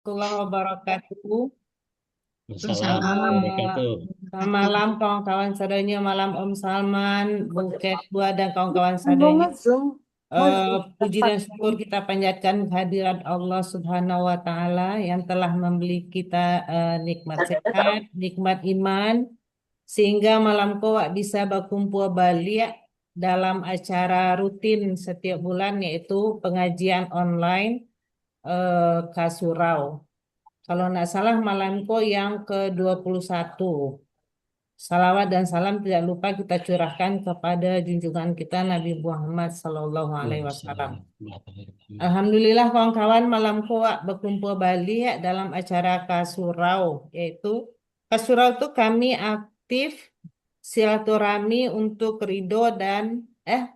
Warahmatullahi wabarakatuh. Wassalam Eh, wabarakatuh. Selamat malam kawan-kawan sadanya, malam Om Salman, Bung Kedua dan kawan-kawan sadanya. Puji dan syukur kita panjatkan kehadirat Allah Subhanahu wa Ta'ala yang telah memberi kita nikmat sehat, nikmat iman, sehingga malam kowak bisa berkumpul balik dalam acara rutin setiap bulan, yaitu pengajian online Kasurau. Kalau nggak salah malamku yang ke-21. Salawat dan salam tidak lupa kita curahkan kepada junjungan kita Nabi Muhammad Sallallahu Alaihi Wasallam. Waalaikumsalam warahmatullahi wabarakatuh. Alhamdulillah kawan-kawan malamku berkumpul Bali ya, dalam acara Kasurau, yaitu Kasurau itu kami aktif silaturahmi untuk Ridho Allah dan eh,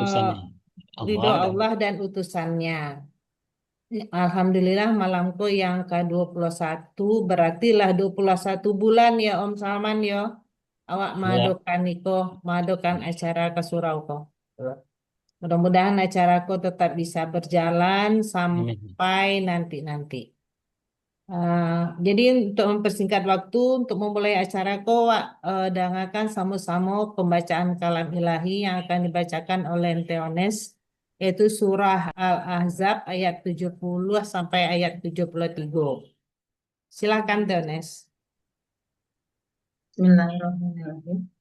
utusannya. Ridho Allah dan Allah dan utusannya. Alhamdulillah malamku yang ke-21 berarti lah 21 bulan ya Om Salman ya. Awak ya. madokan niko, madokan acara ke surau ko. Mudah-mudahan acaraku tetap bisa berjalan Amin. sampai nanti-nanti. Jadi untuk mempersingkat waktu, untuk memulai acaraku, dengarkan sama-sama pembacaan kalam ilahi yang akan dibacakan oleh Teones, yaitu surah Al-Ahzab ayat 70 sampai ayat 73. Silakan Teones. Bismillahirrahmanirrahim.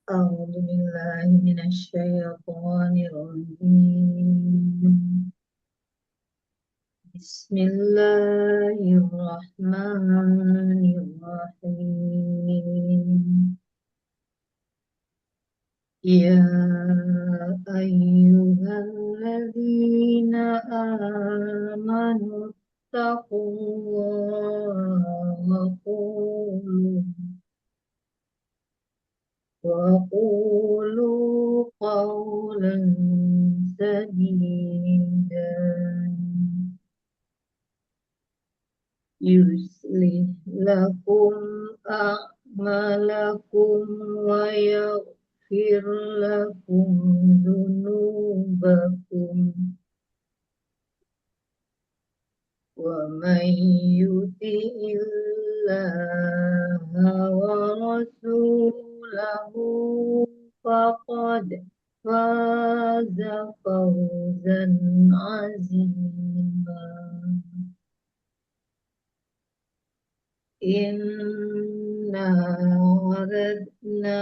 A'udzu billahi minasyaitonir rajim. Bismillahirrahmanirrahim. Ya ayyuhalladzina amanu taqullaha wa qulu وقولوا قولا سديدا يصلح لكم أعمالكم ويغفر لكم ذنوبكم ومن يطع الله ورسوله فقد فاز فوزا عظيما إنا عرضنا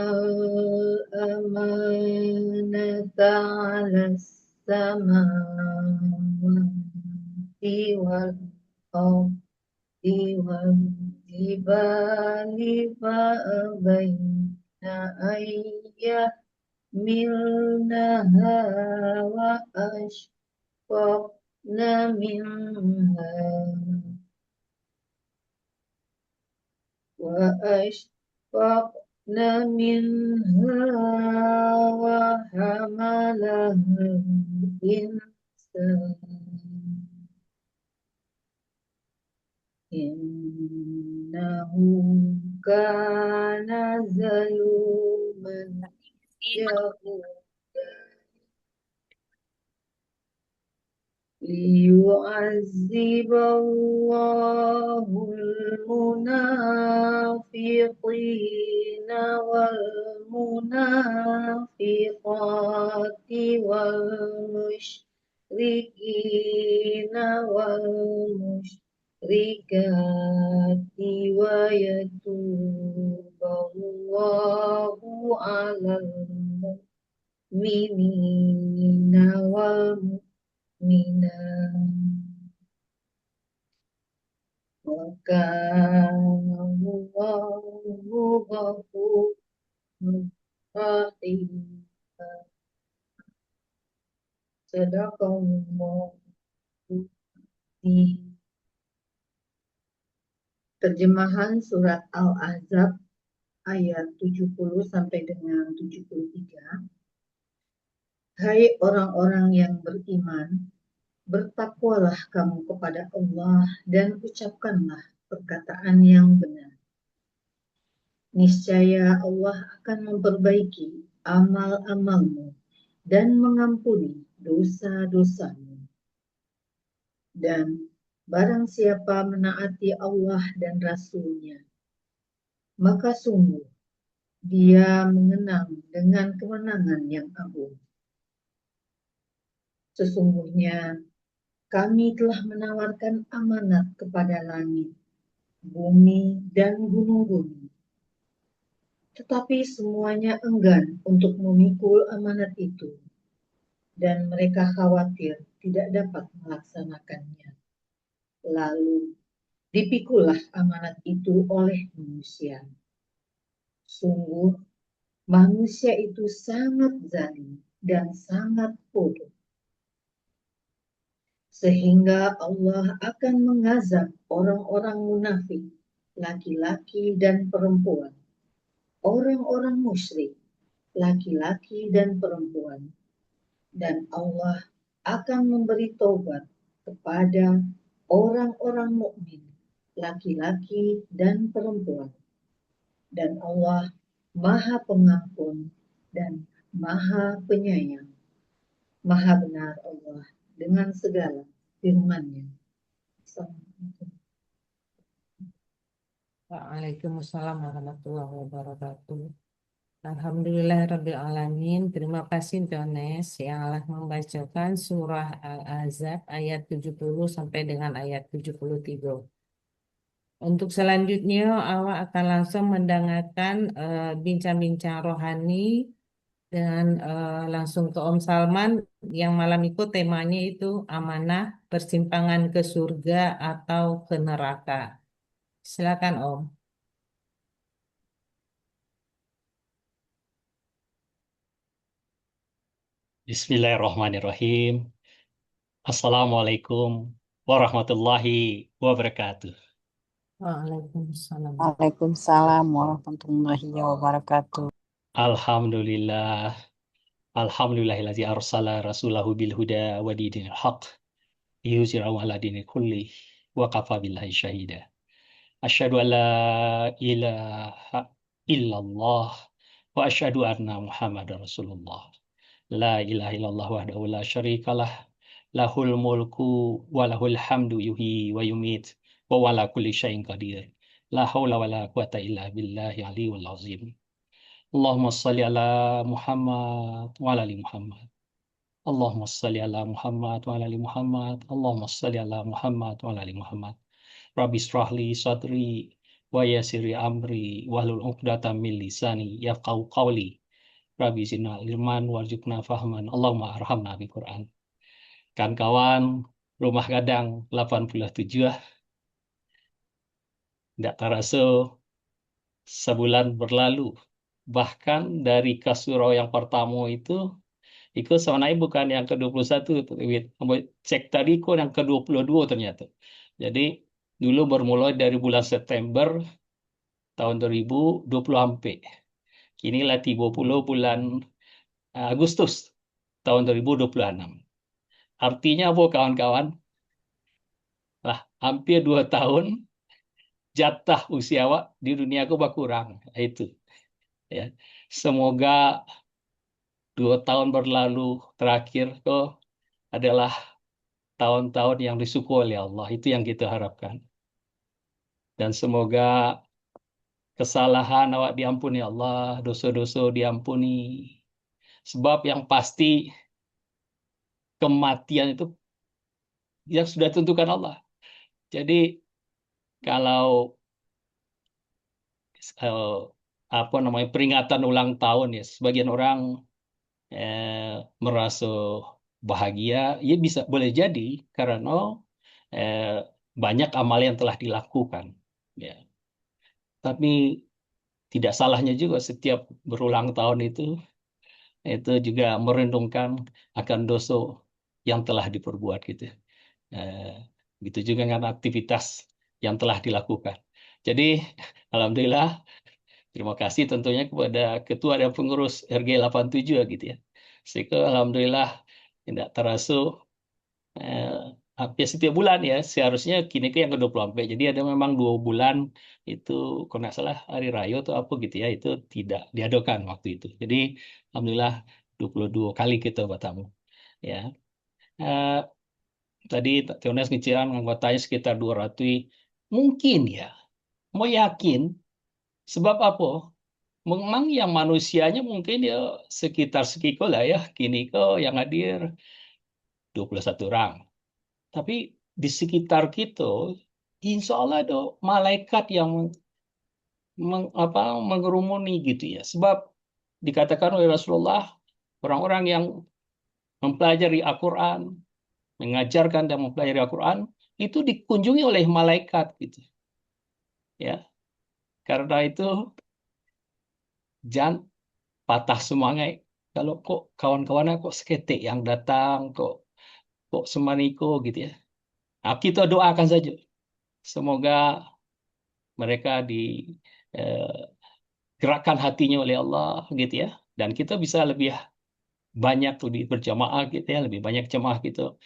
الأمانة على السماوات والأرض والجبال فأبين أن يحملنها وأشفقن منها وحملها الإنسان إنه كان ظلوما جهولا ليعذب الله المنافقين والمنافقات والمشركين والمشركات ويتوب الله على المؤمنين والمؤمنات وكان الله غفورا رحيما. Sadaqallahu. Terjemahan surat Al-Ahzab ayat 70 sampai dengan 73. Hai orang-orang yang beriman, bertakwalah kamu kepada Allah dan ucapkanlah perkataan yang benar. Niscaya Allah akan memperbaiki amal-amalmu dan mengampuni dosa-dosamu. Dan barang siapa menaati Allah dan Rasul-Nya, maka sungguh dia mengenang dengan kemenangan yang agung. Sesungguhnya kami telah menawarkan amanat kepada langit, bumi, dan gunung-gunung. Tetapi semuanya enggan untuk memikul amanat itu, dan mereka khawatir tidak dapat melaksanakannya. Lalu dipikullah amanat itu oleh manusia. Sungguh, manusia itu sangat zalim dan sangat bodoh. Sehingga Allah akan mengazab orang-orang munafik, laki-laki dan perempuan, orang-orang musyrik, laki-laki dan perempuan, dan Allah akan memberi taubat kepada orang-orang mukmin, laki-laki dan perempuan. Dan Allah Maha Pengampun dan Maha Penyayang. Maha benar Allah dengan segala firman-Nya. Assalamualaikum. Waalaikumsalam warahmatullahi wabarakatuh. Alhamdulillahirabbil alamin. Terima kasih Jones yang telah membacakan surah Al-Ahzab ayat 70 sampai dengan ayat 73. Untuk selanjutnya, awak akan langsung mendengarkan bincang-bincang rohani dengan langsung ke Om Salman yang malam itu temanya itu amanah, persimpangan ke surga atau ke neraka. Silakan Om. Bismillahirrahmanirrahim. Assalamualaikum warahmatullahi wabarakatuh. Waalaikumsalam. Waalaikumsalam warahmatullahi wabarakatuh. Alhamdulillah. Alhamdulillahillazi arsala rasulahu bil huda wa dinil haq liyuzhirahu ala dini kulli wa kafa billahi syahida. Asyhadu an la ilaha illallah wa asyhadu anna Muhammadar Rasulullah. La ilaha illallah wahdahu la syarikalah lahul mulku wa lahul hamdu yuhyi wa yumit wa wala kulli syai'in qadir. La haula wala quwata illa billahi aliyul azim. Allahumma shalli ala Muhammad wa ala ali Muhammad. Allahumma shalli ala Muhammad wa ala ali Muhammad. Allahumma shalli ala Muhammad wa ala ali Muhammad. Rabbi israh li sadri wa yassir amri wahlul 'uqdatam min lisani yafqahu qawli. Rabbi zidna ilman warzuqna fahman. Allahumma arhamna bil Quran. Kan kawan rumah gadang 87 tidak terasa sebulan berlalu. Bahkan dari kasuro yang pertama itu sebenarnya bukan yang ke-21. Cek tadi yang ke-22 ternyata. Jadi dulu bermula dari bulan September tahun 2020 sampai. Kini lah 30 bulan Agustus tahun 2026. Artinya apa kawan-kawan? Lah, hampir 2 tahun jatah usia awak di dunia aku berkurang. Itu. Ya. Semoga 2 tahun berlalu terakhir kok adalah tahun-tahun yang disyukuri oleh Allah. Itu yang kita harapkan. Dan semoga kesalahan awak diampuni Allah, dosa-dosa diampuni. Sebab yang pasti kematian itu yang sudah ditentukan Allah. Jadi kalau peringatan ulang tahun ya, sebagian orang merasa bahagia, ya bisa boleh jadi karena banyak amal yang telah dilakukan. Ya. Tapi tidak salahnya juga setiap berulang tahun itu juga merendungkan akan dosa yang telah diperbuat gitu. Gitu juga dengan aktivitas yang telah dilakukan. Jadi alhamdulillah terima kasih tentunya kepada ketua dan pengurus RG 87 gitu ya. Sehingga alhamdulillah tidak terasa hampir setiap bulan ya, seharusnya kini ke yang ke-24. Jadi ada memang 2 bulan itu kalau nggak salah hari raya atau apa gitu ya, itu tidak diadakan waktu itu. Jadi alhamdulillah 22 kali kita bertamu. ya. Eh, Tadi Teonas ngiciran anggotanya sekitar 200, mungkin ya, mau yakin, sebab apa? Memang yang manusianya mungkin ya sekitar sekiko lah ya, kini kok yang hadir 21 orang. Tapi di sekitar kita, insya Allah ada malaikat yang mengerumuni gitu ya. Sebab dikatakan oleh Rasulullah, orang-orang yang mempelajari Al-Quran, mengajarkan dan mempelajari Al-Quran, itu dikunjungi oleh malaikat gitu. Ya, karena itu jangan patah semangat. Kalau kok kawan-kawannya kok seketik yang datang, kok semaniko gitu ya. Nah, kita doakan saja. Semoga mereka digerakkan hatinya oleh Allah gitu ya. Dan kita bisa lebih banyak lebih berjamaah gitu ya, lebih banyak jemaah gitu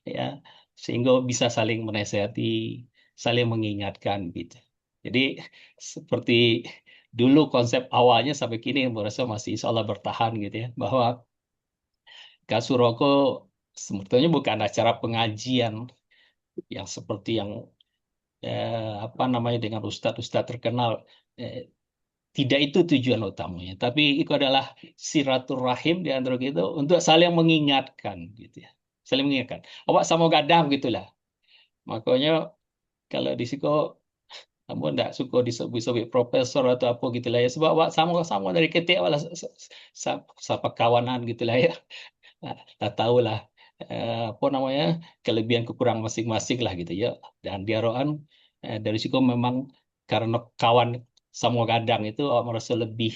ya, sehingga bisa saling menasihati, saling mengingatkan gitu. Jadi seperti dulu konsep awalnya sampai kini merasa masih insya Allah bertahan gitu ya, bahwa Kasuroko sebetulnya bukan acara pengajian yang seperti yang apa namanya dengan ustadz-ustadz terkenal. Eh, Tidak itu tujuan utamanya, tapi itu adalah silaturahim di antara kita untuk saling mengingatkan gitu ya. Saling mengingatkan. Awak sama gadam gitulah. Makanya kalau di siko kamu tidak suka disebut profesor atau apa gitulah ya, sebab awak sama-sama dari kecil awak lah sapa kawanan gitulah ya. Nah, tak tahulah apa namanya kelebihan kekurangan masing-masing lah gitu ya. Dan diaroan dari situ memang karena kawan sama kadang itu awak merasa lebih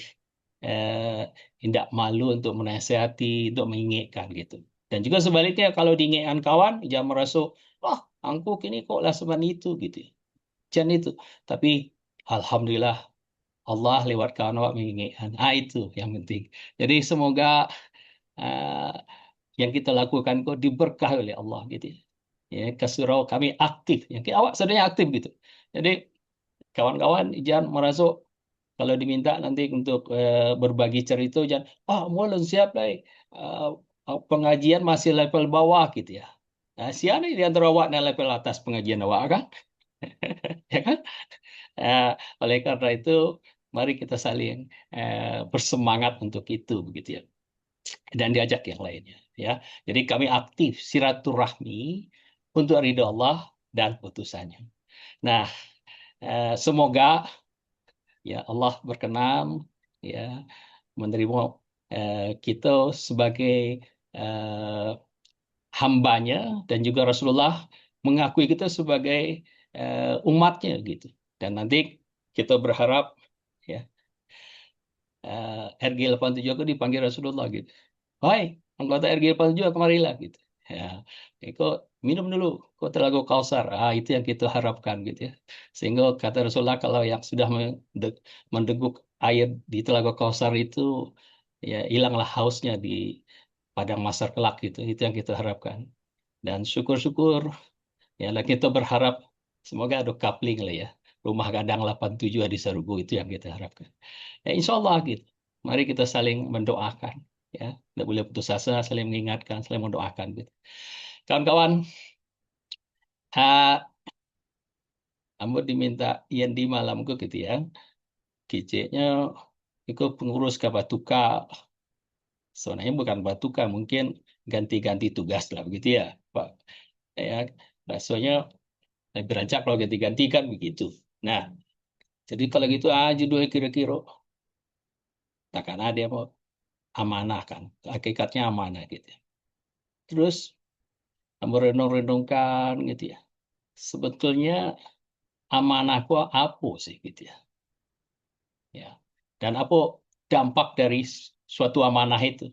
tidak malu untuk menasihati, untuk mengingatkan gitu. Dan juga sebaliknya kalau diingatkan kawan jangan merasa wah angku kini kok lah seban itu gitu. Jangan itu. Tapi alhamdulillah Allah lewat kawan awak mengingatkan. Ah itu yang penting. Jadi semoga eh, yang kita lakukan kok diberkah oleh Allah gitu ya. Ya, ke surau kami aktif. Yang awak sebenarnya aktif gitu. Jadi kawan-kawan jangan merasa kalau diminta nanti untuk berbagi cerita jangan mulai siap lah pengajian masih level bawah gitu ya. Nah, siapa di antara awak yang level atas pengajian awak kan? Ya kan? Eh, Oleh karena itu mari kita saling bersemangat untuk itu begitu ya. Dan diajak yang lainnya ya. Jadi kami aktif silaturahmi untuk ridho Allah dan putusannya. Nah, semoga ya Allah berkenan ya menerima kita sebagai eh, hambanya dan juga Rasulullah mengakui kita sebagai umatnya gitu. Dan nanti kita berharap ya RG87 aku dipanggil Rasulullah gitu. Hai, anggota RG87 kemarilah gitu. Ya, kok minum dulu, kok telaga Kausar. Ah, itu yang kita harapkan gitu ya. Sehingga kata Rasulullah kalau yang sudah mendeguk air di telaga Kausar itu ya hilanglah hausnya di padang mahsyar kelak gitu. Itu yang kita harapkan. Dan syukur-syukur ya lah kita berharap semoga ada coupling lah ya. Rumah Gadang 87 di Sarugo itu yang kita harapkan. Ya insya Allah gitu. Mari kita saling mendoakan. Ya, tidak boleh putus asa, saling mengingatkan, saling mendoakan gitu. Kawan-kawan, kamu diminta yang di malamku gitu ya. Kiciknya itu pengurus ke Batuka. Sebenarnya bukan Batuka, mungkin ganti-ganti tugas lah begitu ya, Pak. Ya, rasanya berancak kalau ganti-ganti kan begitu. Nah, jadi kalau gitu aja dua kira-kira takkan ada yang mau amanah kan, hakikatnya amanah gitu ya. Terus merenung-renungkan gitu ya. Sebetulnya amanahku apa sih gitu ya. Ya. Dan apa dampak dari suatu amanah itu?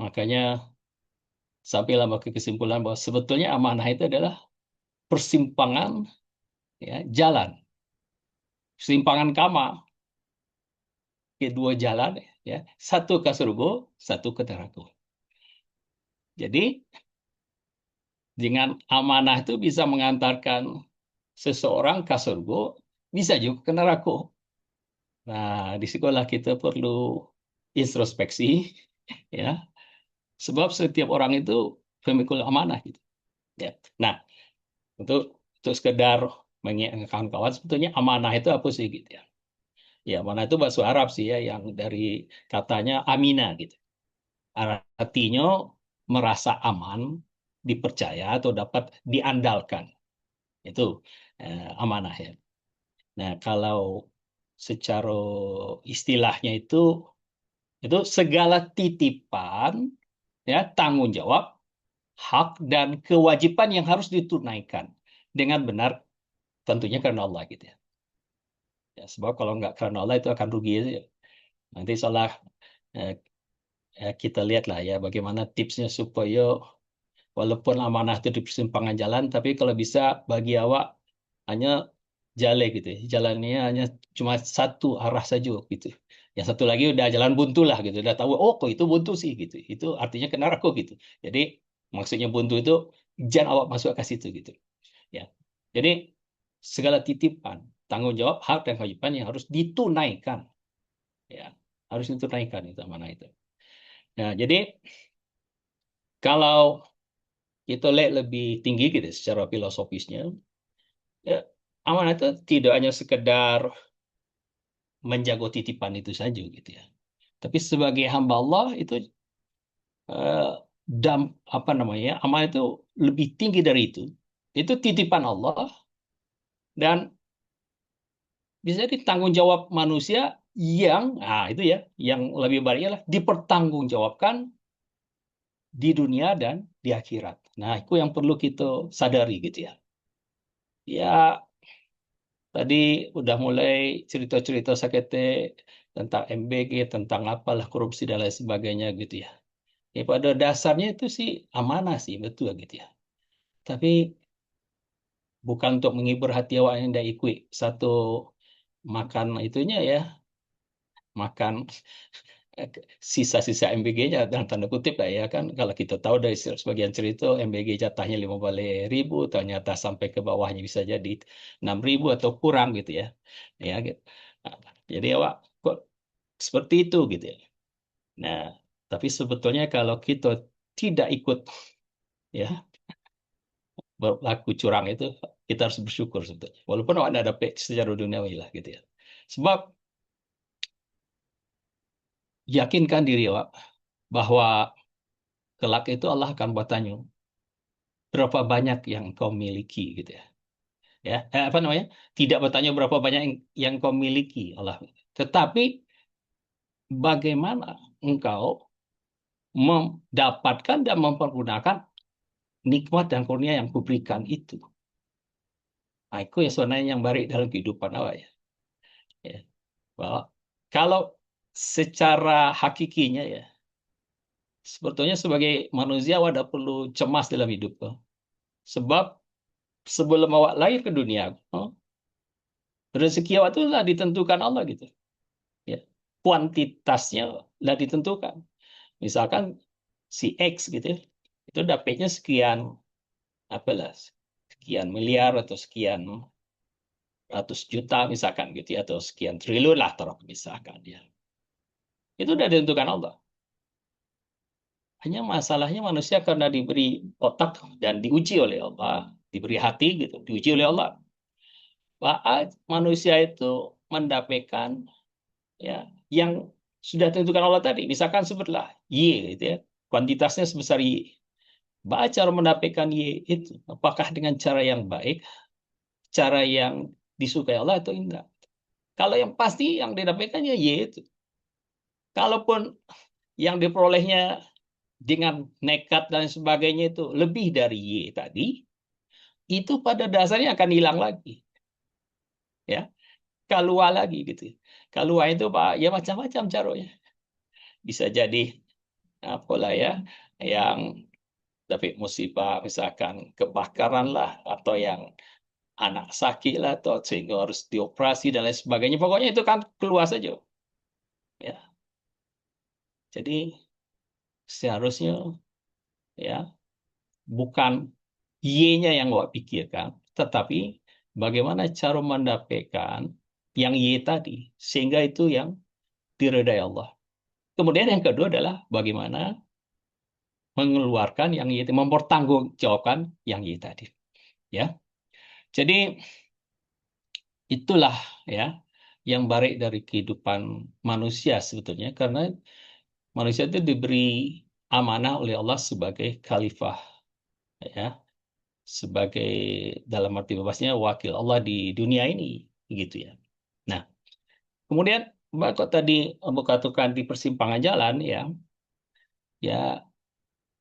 Makanya sampailah ke kesimpulan bahwa sebetulnya amanah itu adalah persimpangan ya, jalan. Persimpangan kama, kedua jalan ya, satu ke surga, satu ke neraka. Jadi dengan amanah itu bisa mengantarkan seseorang ke surga, bisa juga ke neraka. Nah, di sekolah kita perlu introspeksi, ya, Sebab setiap orang itu pemikul amanah gitu. Ya. Nah, untuk sekedar mengingatkan kawan, sebetulnya amanah itu apa sih gitu ya? Ya, amanah itu bahasa Arab sih ya, yang dari katanya amina gitu. Artinya merasa aman, dipercaya atau dapat diandalkan. Itu amanah ya. Nah, kalau secara istilahnya itu segala titipan ya, tanggung jawab, hak dan kewajiban yang harus ditunaikan dengan benar, tentunya karena Allah gitu ya. Ya, sebab kalau nggak karena Allah itu akan rugi ya. Nanti salah eh, kita lihatlah ya bagaimana tipsnya supaya walaupun amanah itu di persimpangan jalan, tapi kalau bisa bagi awak hanya jale gitu ya. Jalannya hanya cuma satu arah saja gitu. Yang satu lagi udah jalan buntu lah gitu. Udah tahu, oh kok itu buntu sih gitu. Itu artinya kena neraka gitu. Jadi maksudnya buntu itu jangan awak masuk ke situ gitu. Ya. Jadi segala titipan, tanggung jawab, hak dan kewajiban yang harus ditunaikan. Ya, harus ditunaikan itu amanah itu. Nah, jadi kalau kita lihat lebih tinggi gitu secara filosofisnya, ya, amanah itu tidak hanya sekedar menjaga titipan itu saja gitu ya. Tapi sebagai hamba Allah itu eh, apa namanya? Amanah itu lebih tinggi dari itu. Itu titipan Allah dan bisa ditanggung jawab manusia yang itu ya, yang lebih baik adalah dipertanggungjawabkan di dunia dan di akhirat. Nah, itu yang perlu kita sadari gitu ya. Ya, tadi udah mulai cerita-cerita sakit tentang MBG, tentang apalah korupsi dan lain sebagainya gitu ya. Ya pada dasarnya itu sih amanah sih, betul gitu ya. Tapi bukan untuk menghibur hati awak yang tidak ikut satu makan itunya ya, makan sisa-sisa MBG-nya dalam tanda kutip lah ya kan. Kalau kita tahu dari sebagian cerita MBG jatahnya 50.000, ternyata sampai ke bawahnya bisa jadi 6.000 atau kurang gitu ya. Ya gitu. Nah, jadi awak kok seperti itu gitu ya. Nah, tapi sebetulnya kalau kita tidak ikut ya berlaku curang itu, kita harus bersyukur sebetulnya. Walaupun awak tidak dapat secara duniawi lah gitu ya. Sebab yakinkan diri awak bahwa kelak itu Allah akan bertanya berapa banyak yang kau miliki gitu ya. Ya, apa namanya? Tidak bertanya berapa banyak yang kau miliki Allah. Tetapi bagaimana engkau mendapatkan dan mempergunakan nikmat dan kurnia yang kuberikan itu. Nah, itu ya sebenarnya yang baik dalam kehidupan awak ya. Ya. Bahwa kalau secara hakikinya ya, sebetulnya sebagai manusia awak tidak perlu cemas dalam hidup. Sebab sebelum awak lahir ke dunia, rezeki awak itu lah ditentukan Allah gitu. Ya. Kuantitasnya lah ditentukan. Misalkan si X gitu ya, itu dapatnya sekian apalah, sekian miliar atau sekian ratus juta misalkan gitu ya, atau sekian triliun lah terus misalkan ya. Itu udah ditentukan Allah. Hanya masalahnya manusia karena diberi otak dan diuji oleh Allah, diberi hati gitu, diuji oleh Allah. Saat manusia itu mendapatkan ya yang sudah ditentukan Allah tadi, misalkan sebutlah Y gitu ya, kuantitasnya sebesar Y. Baca cara mendapatkan Y itu, apakah dengan cara yang baik, cara yang disukai Allah atau enggak? Kalau yang pasti yang didapatkannya Y itu. Kalaupun yang diperolehnya dengan nekat dan sebagainya itu lebih dari Y tadi, itu pada dasarnya akan hilang lagi. Ya, keluar lagi gitu. Keluar itu Pak, ya macam-macam caranya. Bisa jadi apalah ya, yang tapi musibah misalkan kebakaran lah, atau yang anak sakit lah, atau sehingga harus dioperasi dan lain sebagainya. Pokoknya itu kan keluar saja. Ya, jadi seharusnya ya bukan Y-nya yang awak pikirkan, tetapi bagaimana cara mendapatkan yang Y tadi, sehingga itu yang diridai Allah. Kemudian yang kedua adalah bagaimana mengeluarkan yang Y, mempertanggungjawabkan yang Y tadi. Ya, jadi itulah ya yang baik dari kehidupan manusia sebetulnya, karena manusia itu diberi amanah oleh Allah sebagai khalifah, ya, sebagai dalam arti bebasnya wakil Allah di dunia ini, gitu ya. Nah, kemudian Mbak kok tadi Mbak katakan di persimpangan jalan ya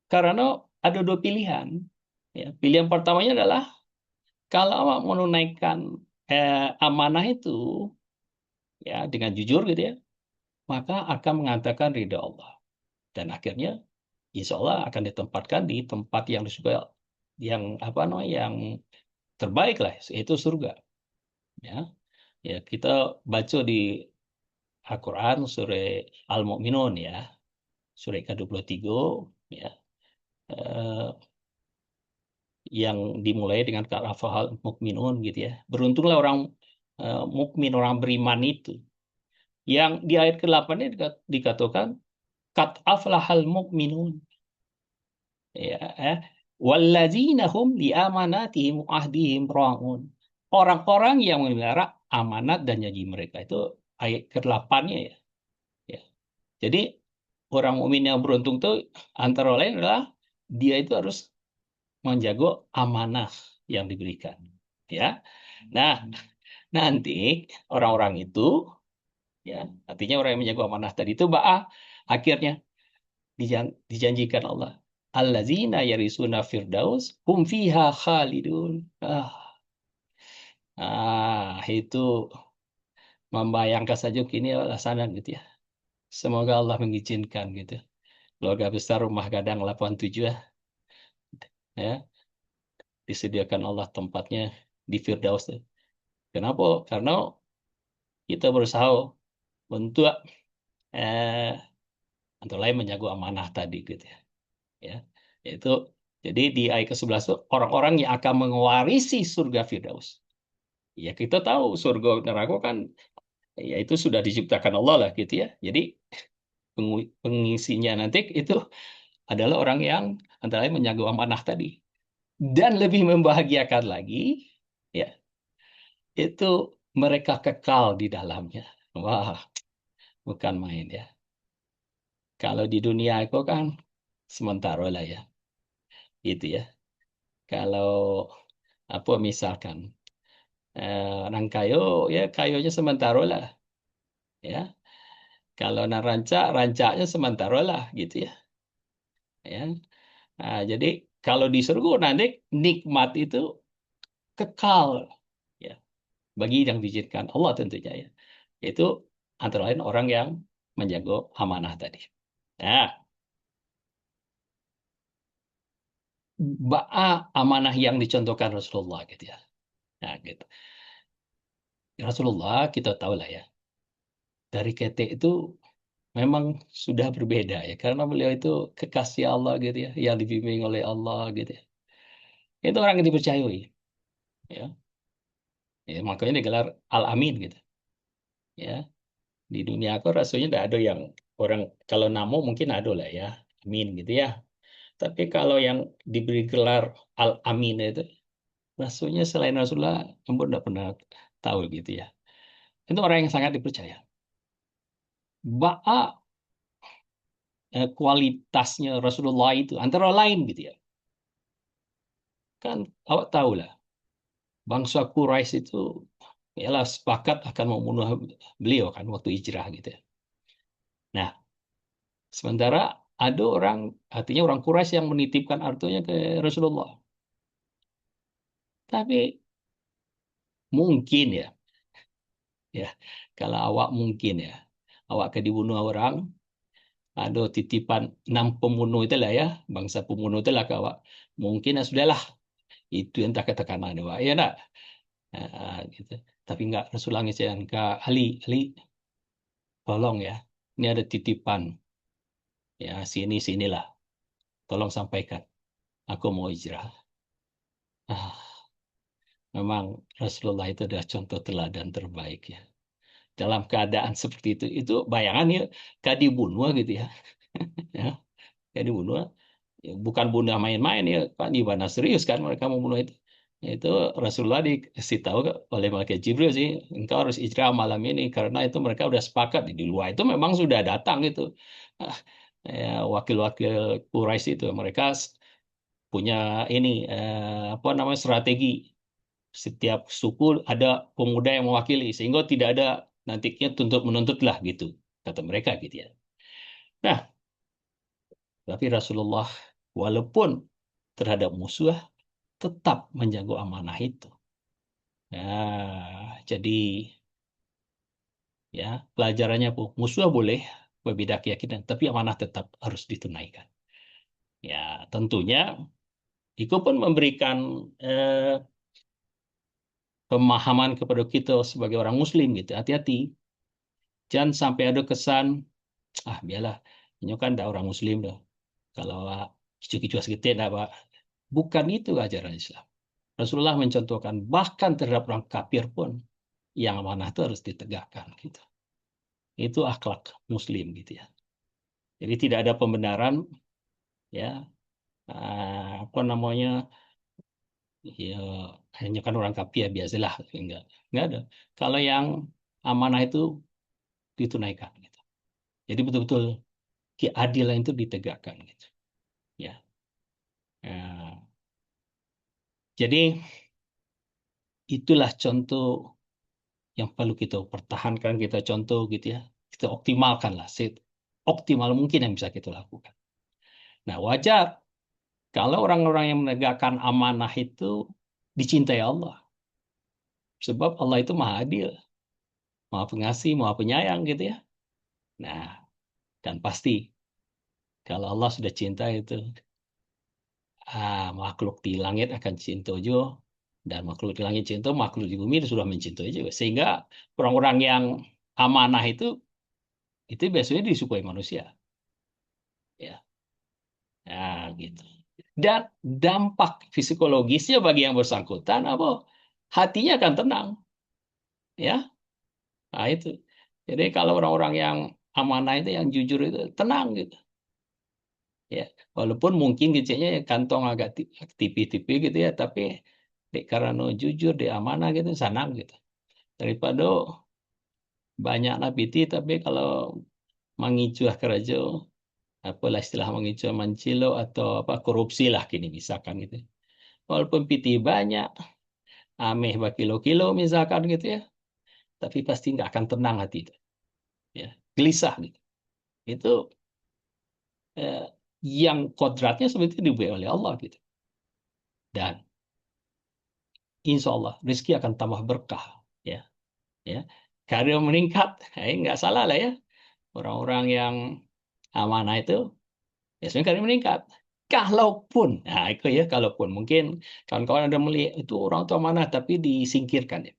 karena ada dua pilihan. Ya, pilihan pertamanya adalah kalau menunaikan amanah itu ya dengan jujur gitu ya, maka akan mengatakan ridha Allah dan akhirnya insya Allah akan ditempatkan di tempat yang disukai, yang apa namanya, yang terbaik lah, yaitu surga. Ya, ya kita baca di Al-Quran surah Al-Mu'minun ya, surah ke-23 ya, eh, yang dimulai dengan kata fahal mukminun gitu ya. Beruntunglah orang mukmin, orang beriman itu. Yang di ayat ke-8 ini dikatakan kat aflahal mukminun. Ya, walladzina hum li amanatihim wa ahdihim ra'un. Orang-orang yang memelihara amanat dan janji mereka, itu ayat ke-8-nya ya. Ya. Jadi orang mukmin yang beruntung itu antara lain adalah dia itu harus menjaga amanah yang diberikan. Ya. Nah, nanti orang-orang itu ya, artinya orang yang menjaga amanah tadi itu akhirnya dijanjikan Allah. Allazina yarisuna firdaus hum fiha khalidun. Itu membayangkan saja kini sana gitu ya. Semoga Allah mengizinkan gitu. Keluarga besar rumah gadang 87 ya, disediakan Allah tempatnya di Firdaus. Kenapa? Karena kita berusaha untuk eh, antara lain menjaga amanah tadi gitu ya. Ya, yaitu jadi di ayat ke-11 itu orang-orang yang akan mewarisi surga Firdaus. Ya kita tahu surga neraka kan ya itu sudah diciptakan Allah lah gitu ya. Jadi pengisinya nanti itu adalah orang yang antara lain menjaga amanah tadi. Dan lebih membahagiakan lagi ya, itu mereka kekal di dalamnya. Wah, bukan main ya. Kalau di dunia itu kan sementara lah ya. Itu ya. Kalau apa misalkan orang kayu ya kayunya sementara lah ya. Kalau nak rancaknya sementara lah gitu ya. Ya. Nah, jadi kalau di surga nanti nikmat itu kekal ya bagi yang diizinkan Allah tentunya ya. Itu antara lain orang yang menjaga amanah tadi. Nah, amanah yang dicontohkan Rasulullah gitu ya. Nah, gitu. Rasulullah kita tahu lah ya. Dari ketek itu memang sudah berbeda ya karena beliau itu kekasih Allah gitu ya, yang dibimbing oleh Allah gitu ya. Itu orang yang dipercayai ya. Ya, makanya digelar Al-Amin gitu ya. Di dunia aku rasanya tidak ada yang orang kalau namo mungkin ada lah ya, Amin gitu ya. Tapi kalau yang diberi gelar Al-Amin itu rasanya selain Rasulullah ampun tidak pernah tahu gitu ya. Itu orang yang sangat dipercaya. Ba'a kualitasnya Rasulullah itu antara lain gitu ya. Kan awak tahu lah, bangsa Quraisy itu ialah sepakat akan membunuh beliau kan waktu hijrah gitu ya. Nah, sementara ada orang, artinya orang Quraisy yang menitipkan artinya ke Rasulullah. Tapi mungkin ya kalau awak mungkin ya, awak ke dibunuh orang, ada titipan 6 pembunuh itu lah ya, bangsa pembunuh itu lah ke awak. Mungkin ya sudahlah, itu yang tak katakan ada, Pak. Ya enggak? Gitu. Tapi enggak, Rasulullah ngecewakan ke Ali, tolong ya, ini ada titipan, ya sinilah, tolong sampaikan, aku mau hijrah. Memang Rasulullah itu adalah contoh teladan terbaik ya. Dalam keadaan seperti itu bayangan ya, kadi dibunuh gitu ya, ya, kadi dibunuh. bukan bunuh main-main ya kan, gimana serius kan mereka membunuh itu. Itu Rasulullah dikasih tahu oleh malaikat Jibril sih, engkau harus ijrah malam ini karena itu mereka udah sepakat di luar itu memang sudah datang gitu. Ah, wakil-wakil Quraisy itu mereka punya ini apa namanya strategi. Setiap suku ada pemuda yang mewakili sehingga tidak ada nantinya tuntut menuntut lah gitu kata mereka gitu ya. Nah, tapi Rasulullah walaupun terhadap musuh tetap menjaga amanah itu. Nah, jadi ya pelajarannya Bu, musuh boleh berbeda keyakinan, tapi amanah tetap harus ditunaikan. Ya, tentunya itu pun memberikan pemahaman kepada kita sebagai orang Muslim gitu. Hati-hati, jangan sampai ada kesan biarlah ini kan ada orang Muslim dah. Kalau kicu-kicu sedikit dah Pak. Bukan itu ajaran Islam. Rasulullah mencontohkan bahkan terhadap orang kafir pun yang amanah itu harus ditegakkan gitu. Itu akhlak Muslim gitu ya. Jadi tidak ada pembenaran ya apa namanya ya hanya kan orang kafir biasalah enggak ada. Kalau yang amanah itu ditunaikan gitu. Jadi betul-betul keadilan itu ditegakkan gitu. Ya. Jadi itulah contoh yang perlu kita pertahankan, kita contoh gitu ya. Kita optimalkan lah, optimal mungkin yang bisa kita lakukan. Nah, wajar kalau orang-orang yang menegakkan amanah itu dicintai Allah. Sebab Allah itu maha adil, maha pengasih, maha penyayang gitu ya. Nah, dan pasti kalau Allah sudah cinta itu, makhluk di langit akan cinta juga. Dan makhluk di langit cinta, makhluk di bumi sudah mencintai juga. Sehingga orang-orang yang amanah itu biasanya disukai manusia. Ya, nah, gitu. Dan dampak psikologisnya bagi yang bersangkutan apa? Hatinya akan tenang, ya. Nah, itu. Jadi kalau orang-orang yang amanah itu yang jujur itu tenang gitu. Ya, walaupun mungkin kecilnya kantong agak tipis-tipis gitu ya, tapi karena jujur, dia amanah gitu, senang gitu. Daripada banyak napiti tapi kalau mengicuah kerja apalah istilah mengicu mancilo atau apa korupsi lah kini misalkan gitu. Walaupun piti banyak, ameh berkilo-kilo misalkan gitu ya, tapi pasti nggak akan tenang hati itu. Ya, gelisah gitu. Itu eh, yang kodratnya sebetulnya diberi oleh Allah gitu. Dan insya Allah rezeki akan tambah berkah ya. Ya. Karir meningkat, nggak salah lah ya. Orang-orang yang amanah itu biasanya karir meningkat. Kalaupun, nah itu ya, kalaupun mungkin kawan-kawan ada melihat itu orang tua mana tapi disingkirkan ya.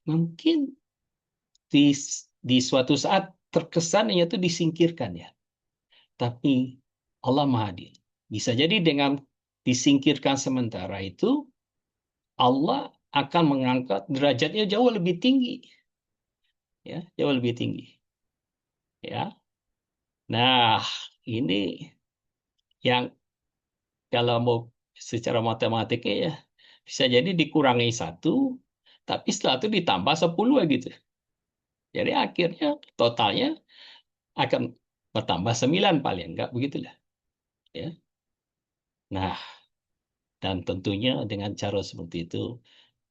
Mungkin di di suatu saat terkesan itu disingkirkan ya. Tapi Allah Maha Adil. Bisa jadi dengan disingkirkan sementara itu Allah akan mengangkat derajatnya jauh lebih tinggi. Ya, jauh lebih tinggi. Ya. Nah, ini yang kalau mau secara matematiknya ya bisa jadi dikurangi satu, tapi setelah itu ditambah 10 gitu. Jadi akhirnya totalnya akan bertambah 9 paling enggak begitulah. Ya. Nah, dan tentunya dengan cara seperti itu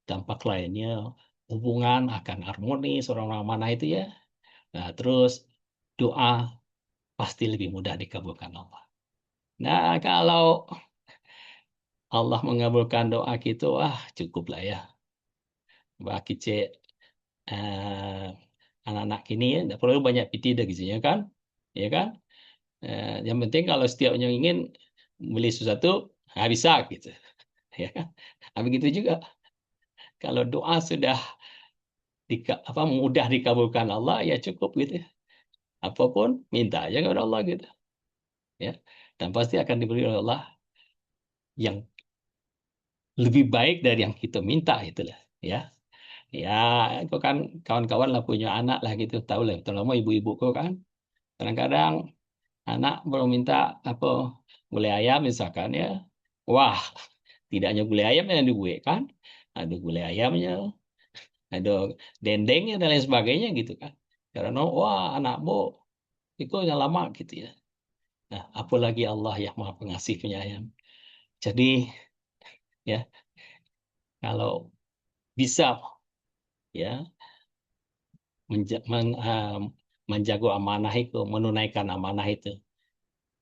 dampak lainnya hubungan akan harmonis orang-orang mana itu ya. Nah, terus doa pasti lebih mudah dikabulkan Allah. Nah, kalau Allah mengabulkan doa gitu, cukup lah ya. Bagi cek anak-anak kini ya, tidak perlu banyak PT dah gitu ya kan, ya kan. Yang penting kalau setiap yang ingin beli sesuatu, bisa gitu, ya kan. Begitu juga kalau doa sudah mudah dikabulkan Allah ya cukup gitu. Apapun minta aja kepada Allah gitu, ya. Dan pasti akan diberi oleh Allah yang lebih baik dari yang kita minta itulah, ya. Ya, itu kan kawan-kawan lah punya anak lah gitu, tahu lah, terutama ibu-ibu kok kan. Kadang-kadang Anak belum minta apa gulai ayam misalkan ya. Wah, tidak hanya gulai ayam yang dibuat kan, ada gulai ayamnya, ada dendengnya dan lain sebagainya gitu kan. Karena wah anak bu itu yang lama gitu ya. Nah, apalagi Allah yang Maha Pengasih Penyayang. Jadi ya kalau bisa ya menjaga amanah itu, menunaikan amanah itu,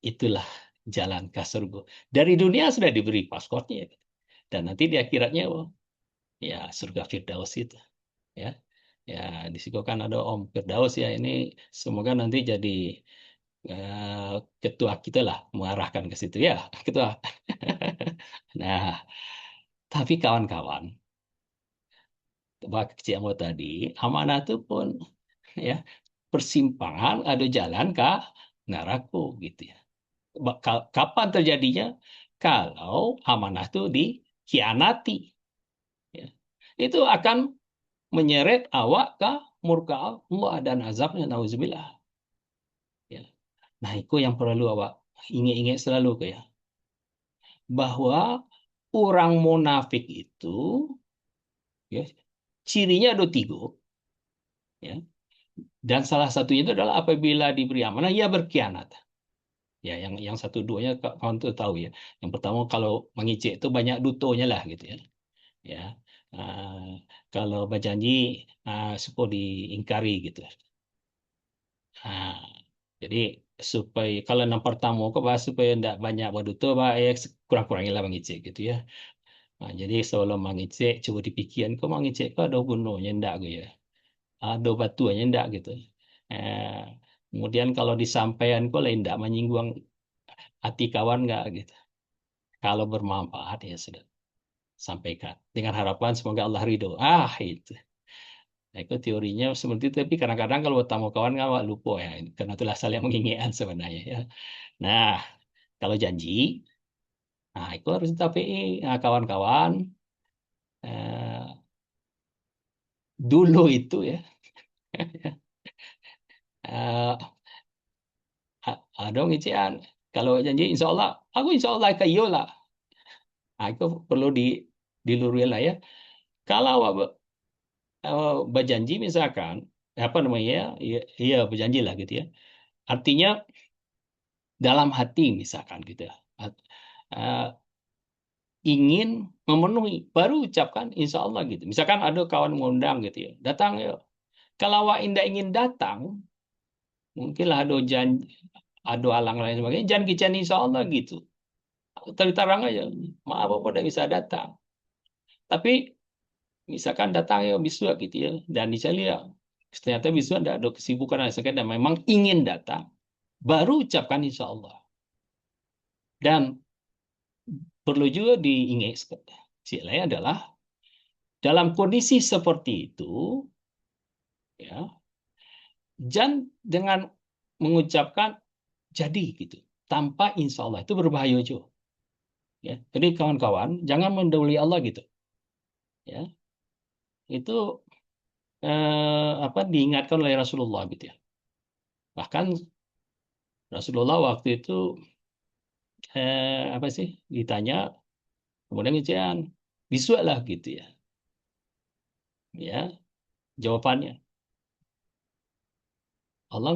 itulah jalan ke surga. Dari dunia sudah diberi paspornya, dan nanti di akhiratnya, oh, ya surga Firdaus itu, ya, ya di situ kan ada Om Firdaus ya. Ini semoga nanti jadi ketua kita lah, mengarahkan ke situ ya, ketua. Nah, tapi kawan-kawan, kecil tadi, amanah itu pun ya persimpangan ada jalan ke neraka gitu ya. Kapan terjadinya? Kalau amanah itu dikhianati, ya. Itu akan menyeret awak ke murka Allah dan azabnya, nauzubillah. Ya. Nah, itu yang perlu awak ingat-ingat selalu ya, bahwa orang munafik itu ya, cirinya ada tiga, ya. Dan salah satunya itu adalah apabila diberi amanah ia berkhianat. Ya, yang satu duanya kawan tuh tahu ya. Yang pertama kalau mengicik itu banyak dutonya lah gitu ya. Ya, ah, kalau berjanji suka diingkari gitu. Ah, jadi supaya kalau yang pertama kok bahas supaya tidak banyak berduto, bah ya kurang-kurangilah mengicik gitu ya. Nah, jadi sebelum mengicik coba dipikirkan kok mengicik kok ada gunanya enggak gitu ya. Ada batuannya enggak gitu. Eh, kemudian kalau disampaikan kok lain enggak menyinggung hati kawan enggak gitu. Kalau bermanfaat ya sudah sampaikan dengan harapan semoga Allah ridho. Itu. Nah, itu teorinya seperti itu. Tapi kadang-kadang kalau bertemu kawan kan awak lupa ya. Karena itulah saling mengingatkan sebenarnya ya. Nah, kalau janji, nah itu harus ditapai. Nah, kawan-kawan, eh, dulu itu ya, eh, ada ngician. Kalau janji, insya Allah, aku insya Allah kayo lah. Nah, itu perlu dilurui lah ya. Kalau awak berjanji misalkan, apa namanya ya, iya berjanji lah gitu ya. Artinya dalam hati misalkan gitu ya. Eh, ingin memenuhi, baru ucapkan insya Allah gitu. Misalkan ada kawan mengundang gitu ya, datang ya. Kalau awak indah ingin datang, mungkinlah ada janji, ada alang lain sebagainya. Jangan kican insya Allah gitu. Tertarang aja, maaf apa tidak bisa datang. Tapi misalkan datang ya bisa gitu ya, dan misalnya ternyata bisa tidak ada kesibukan dan memang ingin datang, baru ucapkan insya Allah. Dan perlu juga diingat, lain adalah dalam kondisi seperti itu, ya, jangan dengan mengucapkan jadi gitu tanpa insya Allah itu berbahaya juga. Ya, jadi kawan-kawan jangan mendahului Allah gitu. Ya, itu apa diingatkan oleh Rasulullah gitu ya. Bahkan Rasulullah waktu itu apa sih ditanya, kemudian ngecean biswa lah gitu ya. Ya, jawabannya Allah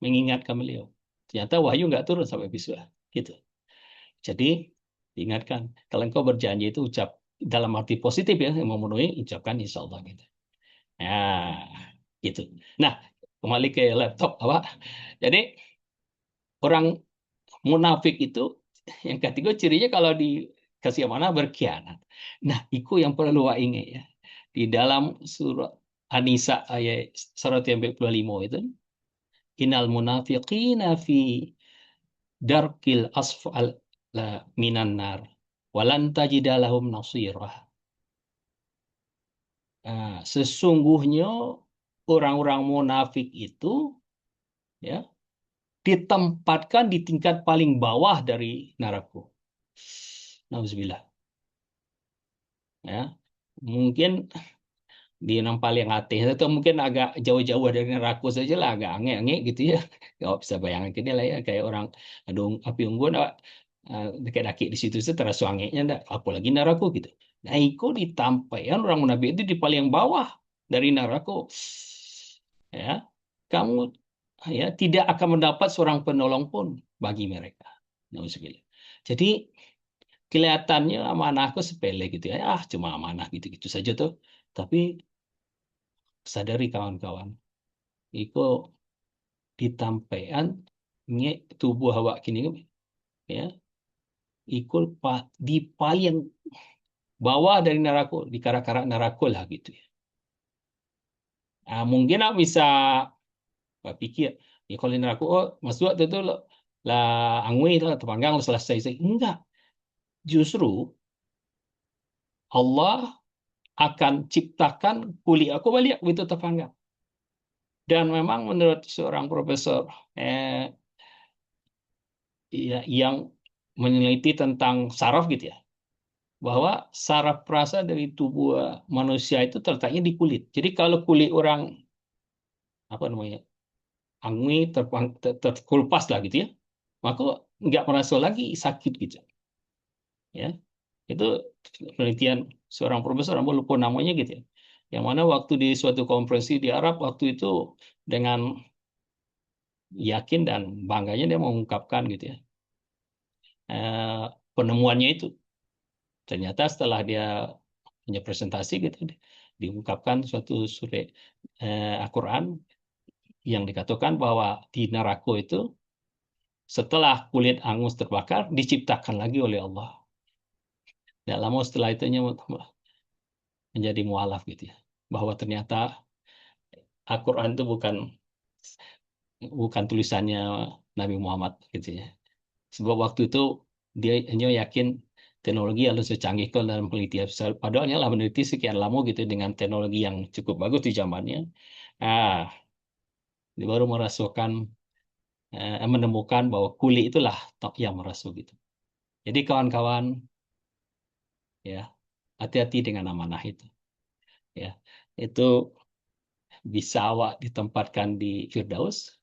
mengingatkan beliau. Ternyata wahyu nggak turun sampai biswa gitu. Jadi diingatkan, kalau engkau berjanji itu ucap dalam arti positif ya, yang memenuhi ucapkan insya Allah gitu. Nah, gitu. Nah, kembali ke laptop apa? Jadi orang munafik itu yang ketiga cirinya kalau dikasih amanah berkhianat. Nah, itu yang perlu ingat ya. Di dalam surat An-Nisa ayat 145 itu, innal munafiqina fi darkil asfal minan nar walan tajida lahum nasirah. Nah, sesungguhnya orang-orang munafik itu ya ditempatkan di tingkat paling bawah dari neraka. Nauzubillah. Ya, mungkin di yang paling atas atau mungkin agak jauh-jauh dari neraka saja lah, agak ange-ange gitu ya. Kalau bisa bayangin ini lah ya, kayak orang ada api unggun dekat-dekat di situ terasa angenya ndak, apalagi neraka gitu. Nah, itu ditampaikan orang munafik itu di paling bawah dari neraka. Ya, kamu ya tidak akan mendapat seorang penolong pun bagi mereka. Nauzubillah. Jadi kelihatannya amanahku sepele gitu ya. Ah, cuma amanah gitu-gitu saja tuh. Tapi sadari kawan-kawan, itu ditampaikan tubuh awak kini ya, ikut di paling bawah dari neraka, di karak-karak neraka lah gitu ya. Nah, mungkin aku bisa pikir, ya kalau di neraka, oh masuk itu lah angui lah terpanggang selesai. Enggak, justru Allah akan ciptakan kulit aku balik begitu terpanggang. Dan memang menurut seorang profesor yang meneliti tentang saraf gitu ya, bahwa saraf perasa dari tubuh manusia itu terletaknya di kulit. Jadi kalau kulit orang apa namanya angui terkulpas lah gitu ya, maka nggak merasa lagi sakit gitu ya. Itu penelitian seorang profesor, aku lupa namanya gitu ya, yang mana waktu di suatu konferensi di Arab waktu itu dengan yakin dan bangganya dia mengungkapkan gitu ya, penemuannya itu. Ternyata setelah dia punya presentasi gitu, diungkapkan suatu suri Al-Quran yang dikatakan bahwa di neraka itu setelah kulit angus terbakar diciptakan lagi oleh Allah. Tidak lama setelah itu menjadi mualaf gitu ya, bahwa ternyata Al-Quran itu bukan tulisannya Nabi Muhammad gitu ya. Sebab waktu itu dia hanya yakin teknologi harus secanggih itu dalam penelitian. Padahal lah meneliti sekian lama gitu dengan teknologi yang cukup bagus di zamannya. Ah, dia baru menemukan bahwa kulit itulah yang merasuk gitu. Jadi kawan-kawan ya, hati-hati dengan amanah itu. Ya, itu bisa awak ditempatkan di Firdaus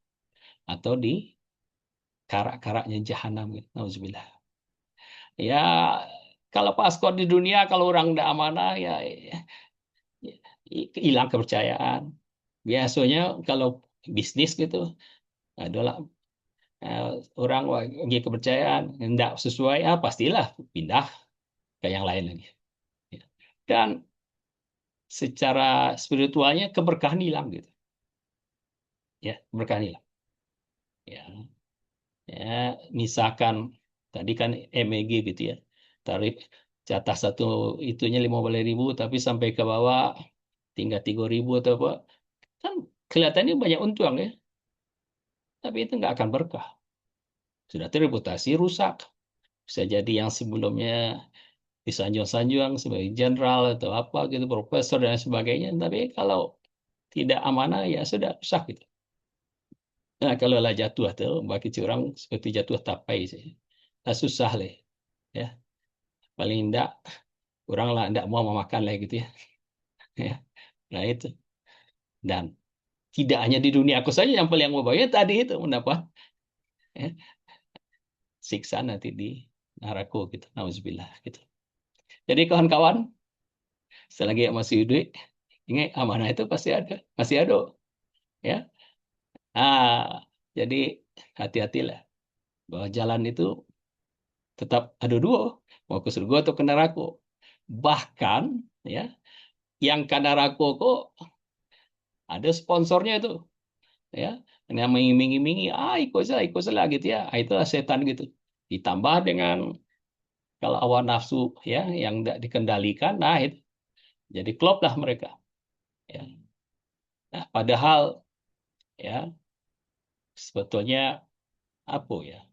atau di karak-karaknya Jahanam gitu. Nauzubillah. Ya, kalau paskor di dunia kalau orang tidak amanah ya hilang kepercayaan. Biasanya kalau bisnis gitu adalah eh, orang bagi kepercayaan tidak sesuai, pastilah pindah ke yang lain lagi. Ya. Dan secara spiritualnya keberkahan hilang gitu. Ya, keberkahan hilang. Ya, ya, misalkan tadi kan MEG gitu ya. Tarif jatah satu itunya 15.000 tapi sampai ke bawah tinggal 3.000 atau apa. Kan kelihatannya banyak untung ya. Tapi itu nggak akan berkah. Sudah terreputasi rusak. Bisa jadi yang sebelumnya disanjung-sanjung sebagai jenderal atau apa gitu, profesor dan sebagainya. Tapi kalau tidak amanah ya sudah rusak gitu. Nah, kalau lah jatuh tuh bagi orang seperti jatuh tapai sih. Nah, susah lah ya. Paling enggak orang lah enggak mau memakan lah gitu ya. Ya. Nah itu. Dan tidak hanya di dunia aku saja yang paling mau bayar tadi itu mendapat ya, siksa nanti di neraka gitu. Nauzubillah gitu. Jadi kawan-kawan, selagi masih hidup, ingat amanah itu pasti ada, masih ada, ya. Jadi hati-hatilah bahwa jalan itu tetap ada dua, mau ke surga atau ke neraka. Bahkan, ya, yang ke neraka kok ada sponsornya itu, ya, yang mengiming-imingi, ikut salah gitu ya, itulah setan gitu. Ditambah dengan kalau awan nafsu, ya, yang tidak dikendalikan, nah itu jadi klop lah mereka. Ya. Nah, padahal ya sebetulnya apa ya?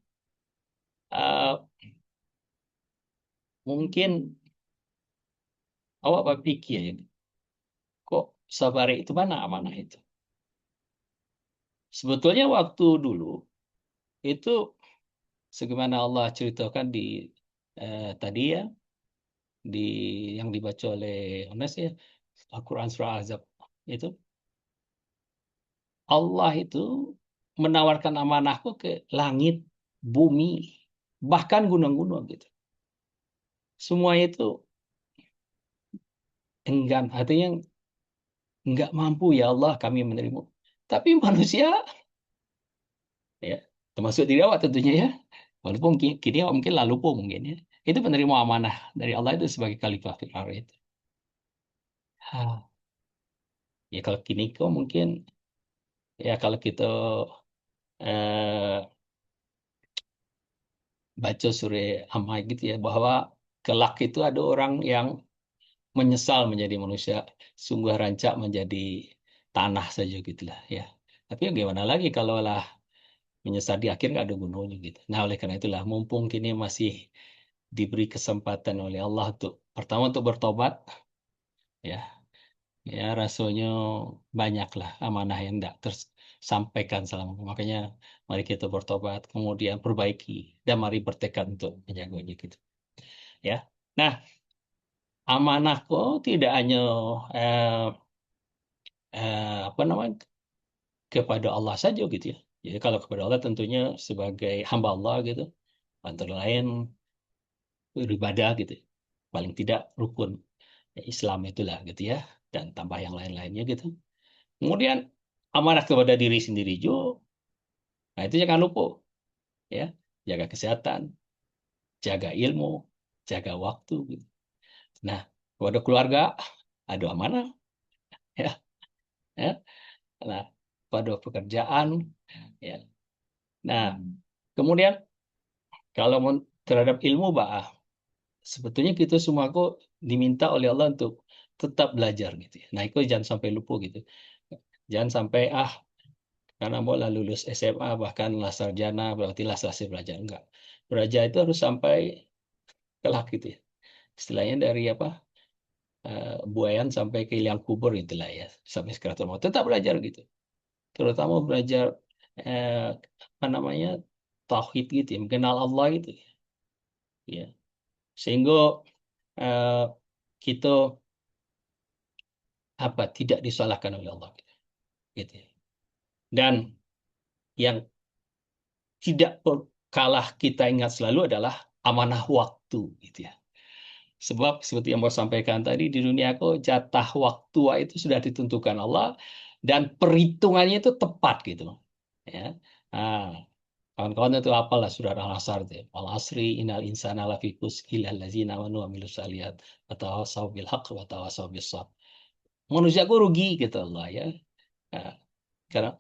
Uh, Mungkin awak berpikir ini, kok sabar itu mana amanah itu? Sebetulnya waktu dulu itu sebagaimana Allah ceritakan di tadi ya di yang dibaca oleh Ones ya, Al-Quran surah Azab itu Allah itu menawarkan amanahku ke langit, bumi, bahkan gunung-gunung gitu. Semua itu enggan, artinya enggak mampu ya Allah kami menerima. Tapi manusia, ya termasuk diri awak tentunya ya, walaupun kini awak mungkin lalu pun mungkin ya, itu menerima amanah dari Allah itu sebagai khalifah fil ardh itu. Ya kalau kini kok mungkin ya kalau kita eh, baca surah Amma gitu ya bahwa kelak itu ada orang yang menyesal menjadi manusia, sungguh rancak menjadi tanah saja gitulah ya. Tapi gimana lagi kalau lah menyesal di akhir nggak ada gunanya gitu. Nah oleh karena itulah mumpung kini masih diberi kesempatan oleh Allah untuk pertama untuk bertobat ya, ya rasanya banyaklah amanah yang tidak tersampaikan selama makanya mari kita bertobat kemudian perbaiki dan mari bertekad untuk menjaganya gitu ya. Nah amanahku tidak hanya eh, apa namanya kepada Allah saja gitu ya. Jadi kalau kepada Allah tentunya sebagai hamba Allah gitu, antara lain beribadah gitu. Paling tidak rukun Islam itulah gitu ya, dan tambah yang lain-lainnya gitu. Kemudian amanah kepada diri sendiri juga. Nah itu jangan lupa ya, jaga kesehatan, jaga ilmu, jaga waktu gitu. Nah kepada keluarga ada amanah ya, ya. Nah pada pekerjaan ya. Nah kemudian kalau terhadap ilmu, bah, sebetulnya kita semua kok diminta oleh Allah untuk tetap belajar gitu ya. Nah, itu jangan sampai lupa gitu. Jangan sampai karena mau lah lulus SMA bahkan lah sarjana berarti lah selesai belajar enggak. Belajar itu harus sampai kelak gitu ya. Istilahnya dari apa? Buayan sampai ke liang kubur itulah ya. Sampai sekiratul maut tetap belajar gitu. Terutama belajar eh, apa namanya? Tauhid gitu ya, mengenal Allah gitu ya. Sehingga eh, kita apa tidak disalahkan oleh Allah gitu ya. Dan yang tidak kalah kita ingat selalu adalah amanah waktu gitu ya. Sebab seperti yang mau sampaikan tadi di dunia aku jatah waktu itu sudah ditentukan Allah dan perhitungannya itu tepat gitu ya. Nah, kawan-kawan itu apalah sudah al-asar itu. Al-asri innal insana lafi khusr illa allazina amanu wa amilus solihat wa tawasaw bil haqq wa tawasaw bis sabr. Manusia aku rugi gitu Allah ya. Nah, karena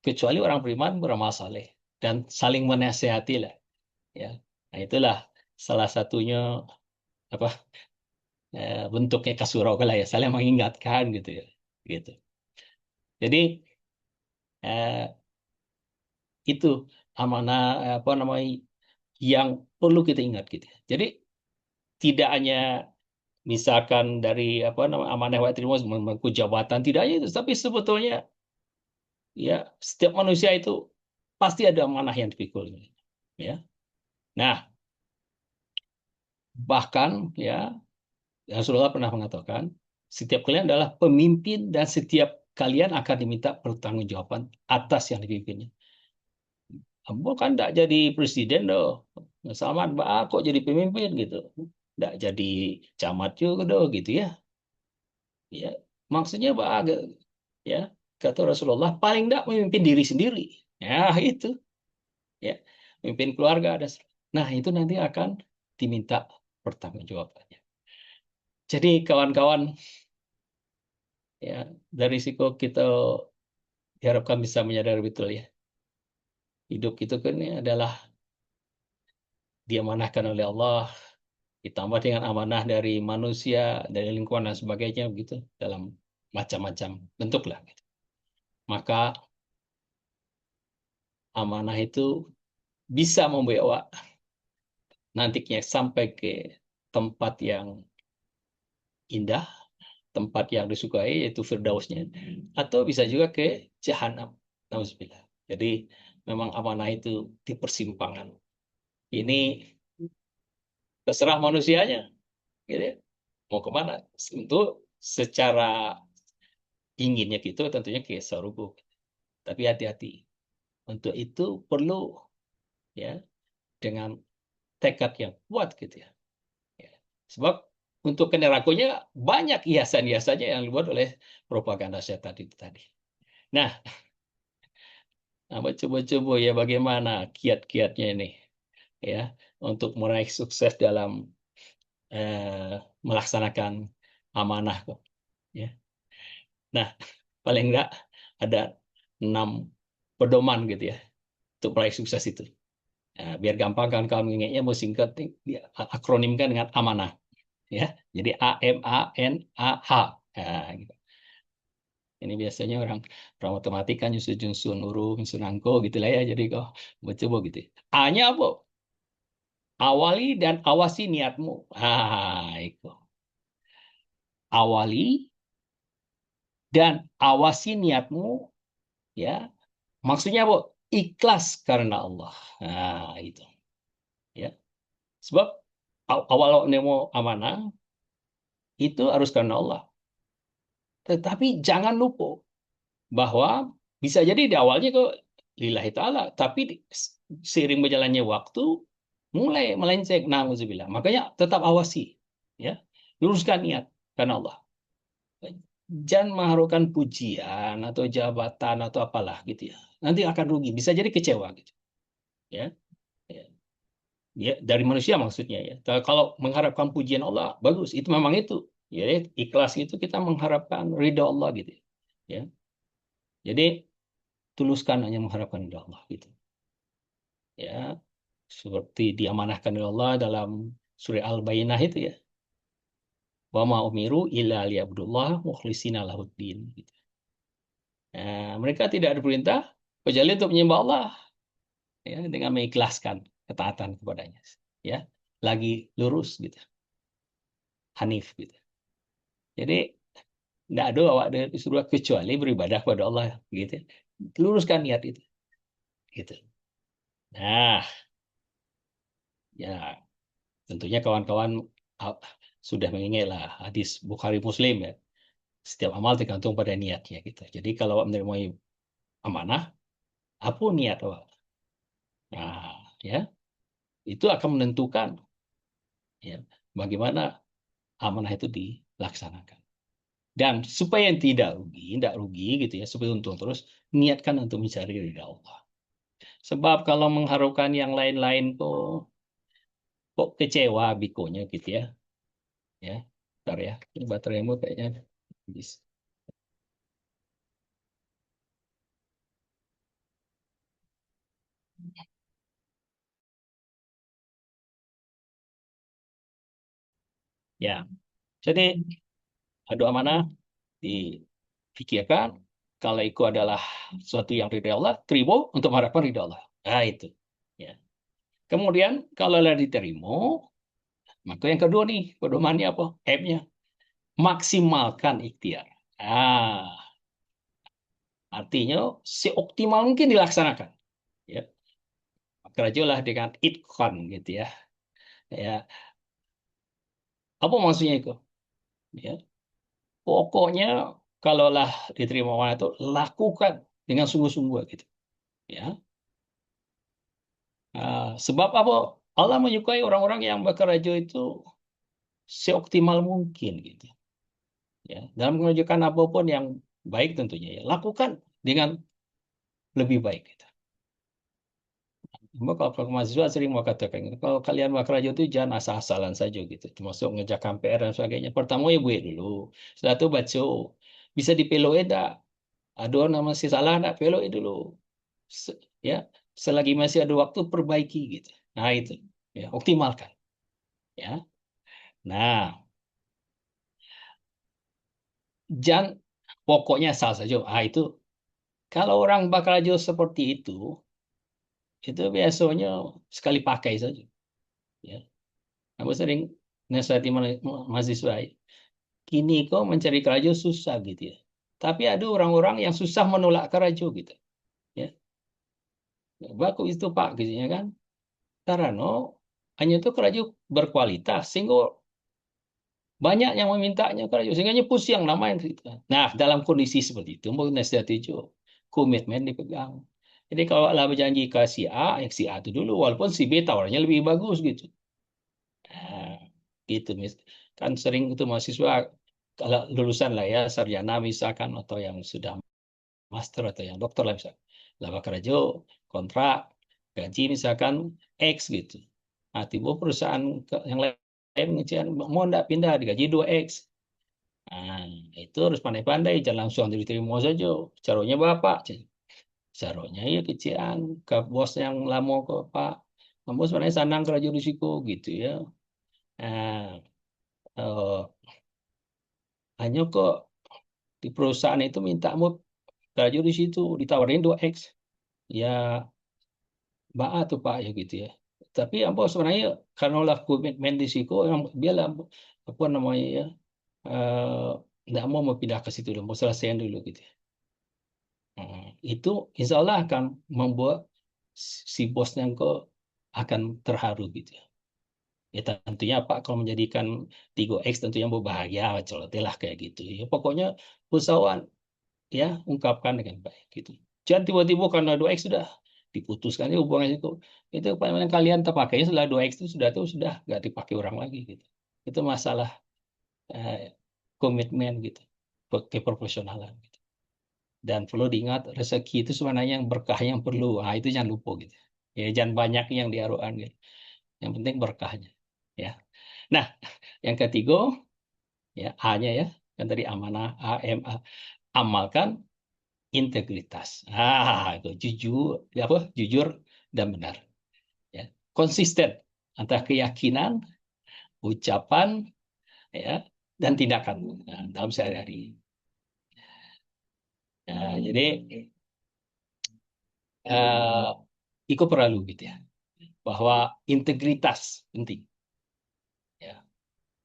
kecuali orang beriman beramal saleh dan saling menasehati lah ya. Nah itulah salah satunya apa bentuknya kasurau lah ya saling mengingatkan gitu ya gitu. Jadi eh, itu amanah apa namanya yang perlu kita ingat gitu ya. Jadi tidak hanya misalkan dari apa namanya amanah wa terima memangku jabatan tidak hanya itu tapi sebetulnya ya setiap manusia itu pasti ada amanah yang dipikul ya. Nah, bahkan ya Rasulullah pernah mengatakan, setiap kalian adalah pemimpin dan setiap kalian akan diminta pertanggungjawaban atas yang dipimpinnya. Ambo kan tidak jadi presiden doh. Sama kok jadi pemimpin gitu. Tidak jadi camat juga doh gitu ya. Ya, maksudnya ya kata Rasulullah paling tidak memimpin diri sendiri. Ya itu ya, memimpin keluarga ada. Nah, itu nanti akan diminta pertanggungjawabannya. Jadi kawan-kawan ya dari risiko kita diharapkan bisa menyadari betul ya hidup itu kan ini adalah diamanahkan oleh Allah ditambah dengan amanah dari manusia dari lingkungan dan sebagainya begitu dalam macam-macam bentuk lah gitu. Maka amanah itu bisa membawa nantinya sampai ke tempat yang indah tempat yang disukai yaitu firdausnya atau bisa juga ke jahanam. Nauzubillah. Jadi memang amanah itu di persimpangan. Ini terserah manusianya, gitu ya. Mau kemana? Tentu secara inginnya gitu tentunya ke sorubuk. Tapi hati-hati. Untuk itu perlu ya dengan tekad yang kuat gitu ya. Ya. Sebab untuk ke nerakanya banyak hiasan-hiasannya yang dibuat oleh propaganda setan itu tadi. Nah, coba-coba ya bagaimana kiat-kiatnya ini ya untuk meraih sukses dalam melaksanakan amanah kok. Ya. Nah, paling enggak ada 6 pedoman gitu ya untuk meraih sukses itu. Nah, biar gampang kan kalau mengingatnya mau singkat akronimkan dengan amanah ya. Jadi AMANAH. Nah, gitu. Ini biasanya orang matematika nyusun nyusun urut, nyusun angko gitu lah ya. Jadi kok coba gitu. A-nya apa? Awali dan awasi niatmu. Itu. Awali dan awasi niatmu ya. Maksudnya apa? Ikhlas karena Allah. Nah, itu. Ya. Sebab awal nemo amanah itu harus karena Allah. Tetapi jangan lupa bahwa bisa jadi di awalnya kok lillahi ta'ala, tapi seiring berjalannya waktu mulai melenceng. Nauzubillah. Makanya tetap awasi. Ya. Luruskan niat karena Allah. Jangan mengharapkan pujian atau jabatan atau apalah gitu ya. Nanti akan rugi, bisa jadi kecewa gitu. Ya. Ya. Ya, dari manusia maksudnya ya. Kalau mengharapkan pujian Allah, bagus. Itu memang itu. Ya, ikhlas itu kita mengharapkan ridha Allah gitu. Ya. Jadi tuluskan hanya mengharapkan ridha Allah gitu. Ya, seperti diamanahkan oleh Allah dalam surah Al-Bayyinah itu ya. Wa ma umiru illa liya'budullah mukhlishina lahuddin gitu. Nah, mereka tidak diperintah kecuali untuk menyembah Allah ya dengan mengikhlaskan ketaatan kepadanya. Ya, lagi lurus gitu. Hanif gitu. Jadi tidak ada awak disuruh kecuali beribadah kepada Allah gitu. Luruskan niat itu. Gitu. Nah, ya tentunya kawan-kawan sudah mengingat lah hadis Bukhari Muslim ya. Setiap amal tergantung pada niatnya gitu. Jadi kalau menerima amanah, apa niat awak? Nah, ya itu akan menentukan ya bagaimana amanah itu dilaksanakan. Dan supaya tidak rugi gitu ya, supaya untung terus, niatkan untuk mencari ridha Allah. Sebab kalau mengharapkan yang lain-lain kok kecewa bikonya gitu ya. Ya, bentar ya. Ini bateraimu kayaknya habis. Ya, jadi adu amanah dipikirkan kalau itu adalah sesuatu yang ridha Allah, terima untuk mengharapkan ridha Allah. Nah, itu. Ya. Kemudian kalau diterima, maka yang kedua nih, pedomannya apa? M-nya. Maksimalkan ikhtiar. Ah, artinya seoptimal mungkin dilaksanakan. Ya. Kerjalah dengan itkon gitu ya. Ya, apa maksudnya itu? Ya. Pokoknya kalaulah diterima mana itu lakukan dengan sungguh-sungguh gitu. Ya. Sebab apa? Allah menyukai orang-orang yang bekerja itu seoptimal mungkin gitu. Ya, dalam mengerjakan apapun yang baik tentunya ya, lakukan dengan lebih baik gitu. Kalau mahasiswa sering mau katakan, kalau kalian bekerja itu jangan asal-asalan saja gitu, termasuk mengerjakan PR dan sebagainya. Pertama ya buat dulu, setelah itu baca, bisa dipeloe enggak? Ada nama masih salah enggak? Peloe dulu. Ya, selagi masih ada waktu perbaiki gitu. Nah itu, ya optimalkan. Ya, nah jangan pokoknya asal saja. Itu kalau orang bakal seperti itu biasanya sekali pakai saja. Ya, aku sering nasihati mahasiswa. Kini kok mencari kerajo susah gitu ya. Tapi ada orang-orang yang susah menolak kerajo gitu. Ya, bagus itu Pak, gitu ya kan. Karena hanya itu kerajo berkualitas, sehingga Banyak yang memintanya kerja, sehingga pusing namanya. Nah, dalam kondisi seperti itu, mau nasihat itu, komitmen dipegang. Jadi kalau lah berjanji ke si A, yang si A itu dulu, walaupun si B tawarnya lebih bagus gitu. Nah, gitu, kan sering itu mahasiswa kalau lulusan lah ya, sarjana misalkan, atau yang sudah master atau yang dokter lah misalkan. Lah kerja, kontrak, gaji misalkan X gitu. Nah, tiba perusahaan yang lain ngecek, mau ndak pindah digaji 2X. Nah, itu harus pandai-pandai, jangan langsung diterima saja. Caranya Bapak, caranya ya kecian ke bos yang lama ke Pak. Kamu sebenarnya sanang kerja risiko gitu ya. Nah, eh, hanya kok di perusahaan itu minta mau kerja di situ ditawarin 2X. Ya, Mbak tuh Pak ya gitu ya. Tapi apa sebenarnya karena lah komitmen risiko yang dia lah apa namanya ya, nggak mau pindah ke situ dulu, mau selesaiin dulu gitu ya. Nah, itu insya Allah akan membuat si bosnya kok akan terharu gitu ya. Ya tentunya Pak kalau menjadikan Tigo X tentunya berbahagia, celotelah kayak gitu. Ya pokoknya usahawan ya ungkapkan dengan baik gitu. Jangan tiba-tiba karena 2X sudah diputuskan ya hubungan itu. Itu yang kalian terpakainya setelah 2X itu sudah nggak dipakai orang lagi gitu. Itu masalah komitmen gitu, keprofesionalan gitu. Dan perlu diingat rezeki itu sebenarnya yang berkah yang perlu. Nah, itu jangan lupa gitu. Ya jangan banyak yang diaruan gitu. Yang penting berkahnya. Ya. Nah, yang ketiga ya A-nya ya, yang tadi amanah AMA, amalkan integritas. Itu jujur, ya apa? Jujur dan benar. Ya. Konsisten antara keyakinan, ucapan, ya, dan tindakan dalam sehari-hari. Nah, jadi eh, itu perlu gitu ya, bahwa integritas penting. Ya.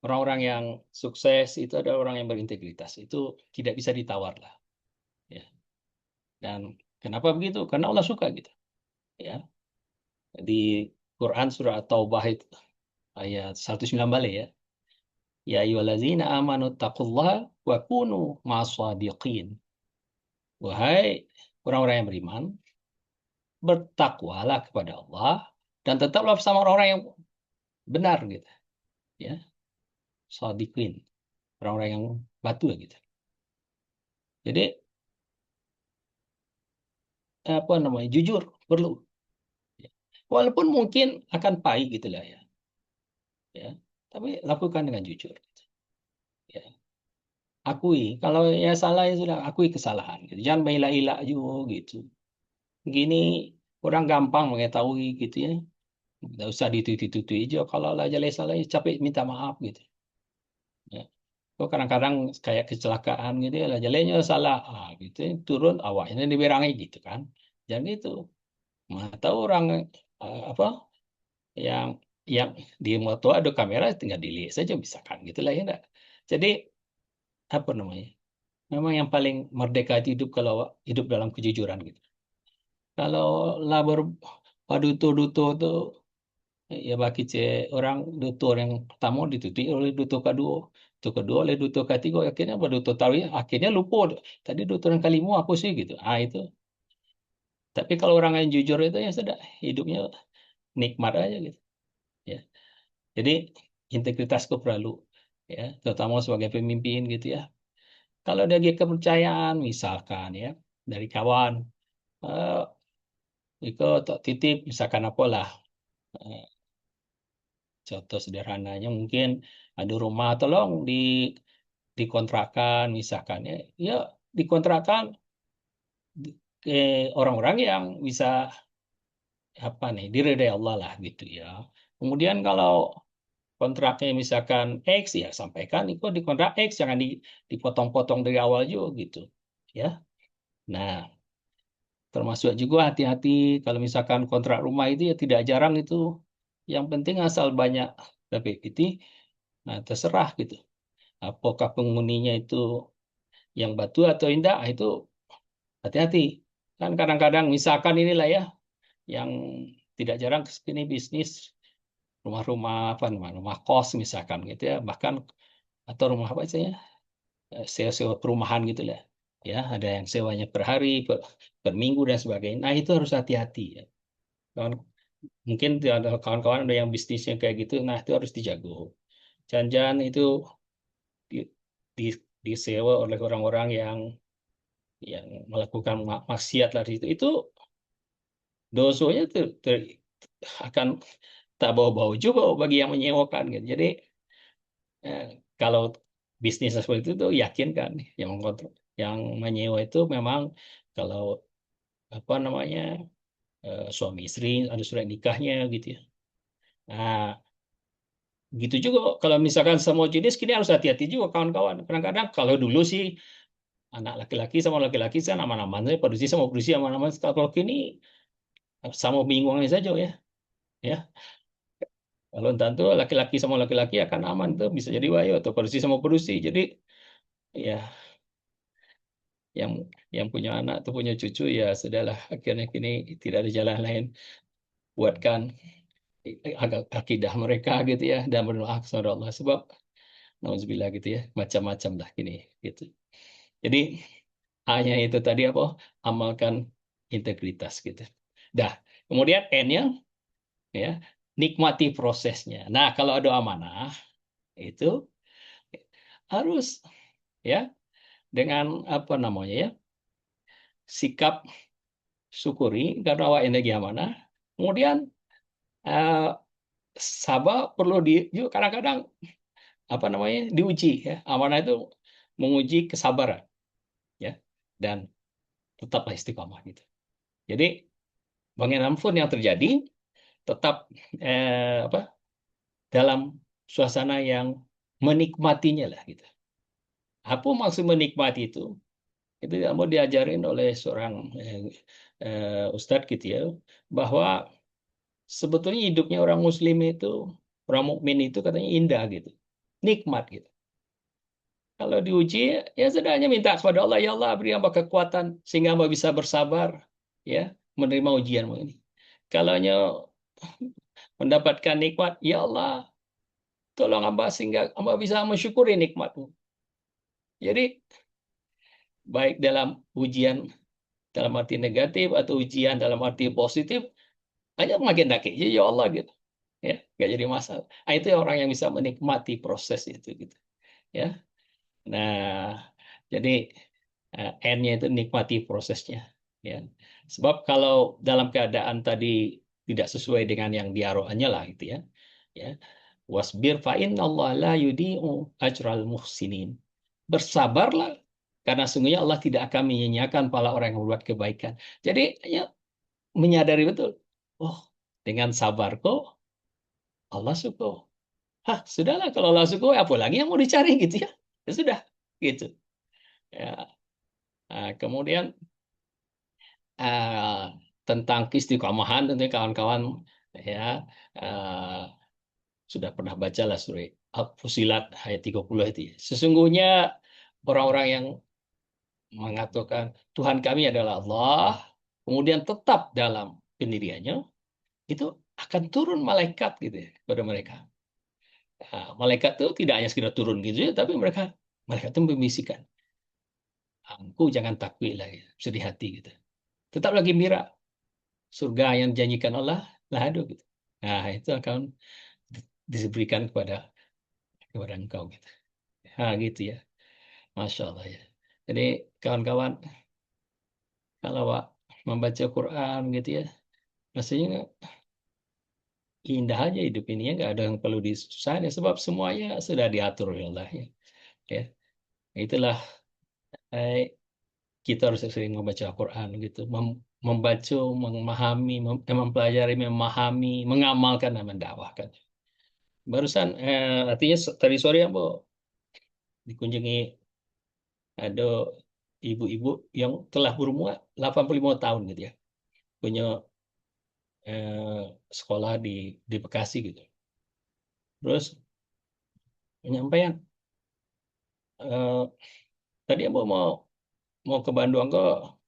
Orang-orang yang sukses itu adalah orang yang berintegritas. Itu tidak bisa ditawar lah. Ya. Dan kenapa begitu? Karena Allah suka gitu. Ya. Di Quran surah At-Taubah itu ayat 109 balik ya. Ya ayyuhallazina amanu taqullaha wa kunu ma'as-shadiqin. Wahai orang-orang yang beriman, bertakwalah kepada Allah dan tetaplah bersama orang-orang yang benar gitu. Ya, shadiqin, orang-orang yang batu gitu. Jadi apa namanya? Jujur perlu. Ya. Walaupun mungkin akan pahit gitu lah ya. Ya. Tapi lakukan dengan jujur. Gitu. Ya. Akui kalau ya salah ya sudah akui kesalahan gitu. Jangan mengelak-elak juga gitu. Gini orang gampang mengetahui gitu ya. Nggak usah ditutup-tutup aja. Kalau lah jalan salah ya capek minta maaf gitu. Ya. Kok kadang-kadang kayak kecelakaan gitu ya lah jalannya salah gitu ya. Turun awaknya diberangi gitu kan. Jangan gitu. Mana tahu orang apa yang yang di moto ada kamera tinggal dilihat saja misalkan gitulah ya enggak. Jadi apa namanya? Memang yang paling merdeka itu hidup kalau hidup dalam kejujuran gitu. Kalau labor paduto-duto tuh ya bagi orang duto yang pertama ditutupi oleh duto kedua oleh duto ketiga akhirnya duto tahu ya akhirnya lupa tadi duto yang kelima apa sih gitu. Itu. Tapi kalau orang yang jujur itu ya sudah hidupnya nikmat aja gitu. Ya. Jadi integritas itu perlu ya, terutama sebagai pemimpin gitu ya. Kalau dari kepercayaan misalkan ya dari kawan eh itu titip misalkan apalah eh, contoh sederhananya mungkin ada rumah tolong dikontrakan misalkan ya, ya dikontrakan ke orang-orang yang bisa apa nih diridai Allah lah gitu ya. Kemudian kalau kontraknya misalkan X ya sampaikan itu di kontrak X jangan dipotong-potong dari awal juga gitu ya. Nah, termasuk juga hati-hati kalau misalkan kontrak rumah itu ya tidak jarang itu yang penting asal banyak PPT, nah terserah gitu. Apakah penghuninya itu yang batu atau indah itu hati-hati. Kan kadang-kadang misalkan inilah ya yang tidak jarang ini bisnis rumah-rumah apa namanya rumah kos misalkan gitu ya bahkan atau rumah apa saya, sewa-sewa perumahan gitu lah. Ya, ada yang sewanya per hari, per minggu dan sebagainya. Nah, itu harus hati-hati ya. Kawan, mungkin ada kawan-kawan ada yang bisnisnya kayak gitu, nah itu harus dijago. Jangan-jangan itu di, di- disewa oleh orang-orang yang melakukan maksiat lah di situ. Itu dosanya akan tak bau-bau juga bagi yang menyewakan gitu. Jadi kalau bisnis seperti itu tuh yakin kan yang mengkontrol, yang menyewa itu memang kalau apa namanya suami istri ada surat nikahnya gitu ya. Nah, gitu juga kalau misalkan semua jenis kini harus hati-hati juga kawan-kawan. Kadang-kadang kalau dulu sih anak laki-laki sama laki-laki kan aman-aman saja, produksi sama aman-aman. Kalau kini sama bingungnya saja ya. Ya, kalau tentu laki-laki sama laki-laki akan aman tuh bisa jadi wayo atau produksi sama produksi. Jadi ya yang yang punya anak atau punya cucu ya sudahlah akhirnya kini tidak ada jalan lain buatkan agak akidah mereka gitu ya dan berdoa kepada Allah sebab nauzubillah gitu ya macam-macam lah gini gitu. Jadi hanya itu tadi apa amalkan integritas gitu. Dah, kemudian N-nya ya nikmati prosesnya. Nah, kalau ada amanah itu harus ya dengan apa namanya ya sikap syukuri karena awak energi amanah. Kemudian eh, sabar perlu juga kadang-kadang apa namanya diuji ya. Amanah itu menguji kesabaran ya dan tetaplah istiqomah gitu. Jadi bagaimanapun yang terjadi tetap apa dalam suasana yang menikmatinya lah gitu. Apa maksud menikmati itu? Itu mau diajarin oleh seorang ustadz gitu ya bahwa sebetulnya hidupnya orang Muslim itu orang mukmin itu katanya indah gitu, nikmat gitu. Kalau diuji ya sedangnya minta kepada Allah ya Allah beri hamba kekuatan sehingga hamba bisa bersabar ya menerima ujian ini. Kalau mendapatkan nikmat ya Allah tolong hamba sehingga hamba bisa mensyukuri nikmatmu. Jadi baik dalam ujian dalam arti negatif atau ujian dalam arti positif hanya makin daki ya Allah gitu ya nggak jadi masalah. Nah, itu orang yang bisa menikmati proses itu gitu ya. Nah, jadi N-nya itu nikmati prosesnya. Ya. Sebab kalau dalam keadaan tadi tidak sesuai dengan yang diarohkannya lah gitu ya. Ya. Wasbir fa Allah la yudi'u ajral muhsinin. Bersabarlah karena sungguhnya Allah tidak akan menyia-nyiakan pahala orang yang membuat kebaikan. Jadi ya, menyadari betul. Oh, dengan sabarku Allah suka. Hah, sudahlah kalau Allah suka apa lagi yang mau dicari gitu ya. Ya sudah gitu. Ya. Nah, kemudian eh, tentang keistiqomahan tentunya kawan-kawan ya eh, sudah pernah baca lah surah Al-Fusilat ayat 30 itu. Ya. Sesungguhnya orang-orang yang mengatakan Tuhan kami adalah Allah, kemudian tetap dalam pendiriannya, itu akan turun malaikat gitu ya kepada mereka. Nah, malaikat itu tidak hanya sekedar turun gitu ya, tapi mereka itu membisikkan, engkau jangan takut lah, ya. Sedih hati gitu. Tetaplah gembira, surga yang dijanjikan Allah lah ada gitu. Nah, itu akan diberikan kepada engkau gitu. Nah, gitu ya. Masya Allah ya. Jadi kawan-kawan kalau membaca Quran gitu ya, rasanya indah aja hidup ini ya, nggak ada yang perlu disusahin ya, sebab semuanya sudah diatur oleh Allah ya. Ya, itulah eh, kita harus sering membaca Quran gitu, membaca, memahami, mempelajari, memahami, mengamalkan dan mendakwahkan. Barusan artinya tadi sore yang dikunjungi ada ibu-ibu yang telah berumur 85 tahun gitu ya, punya sekolah di Bekasi gitu. Terus penyampaian tadi mau mau mau ke Bandung kok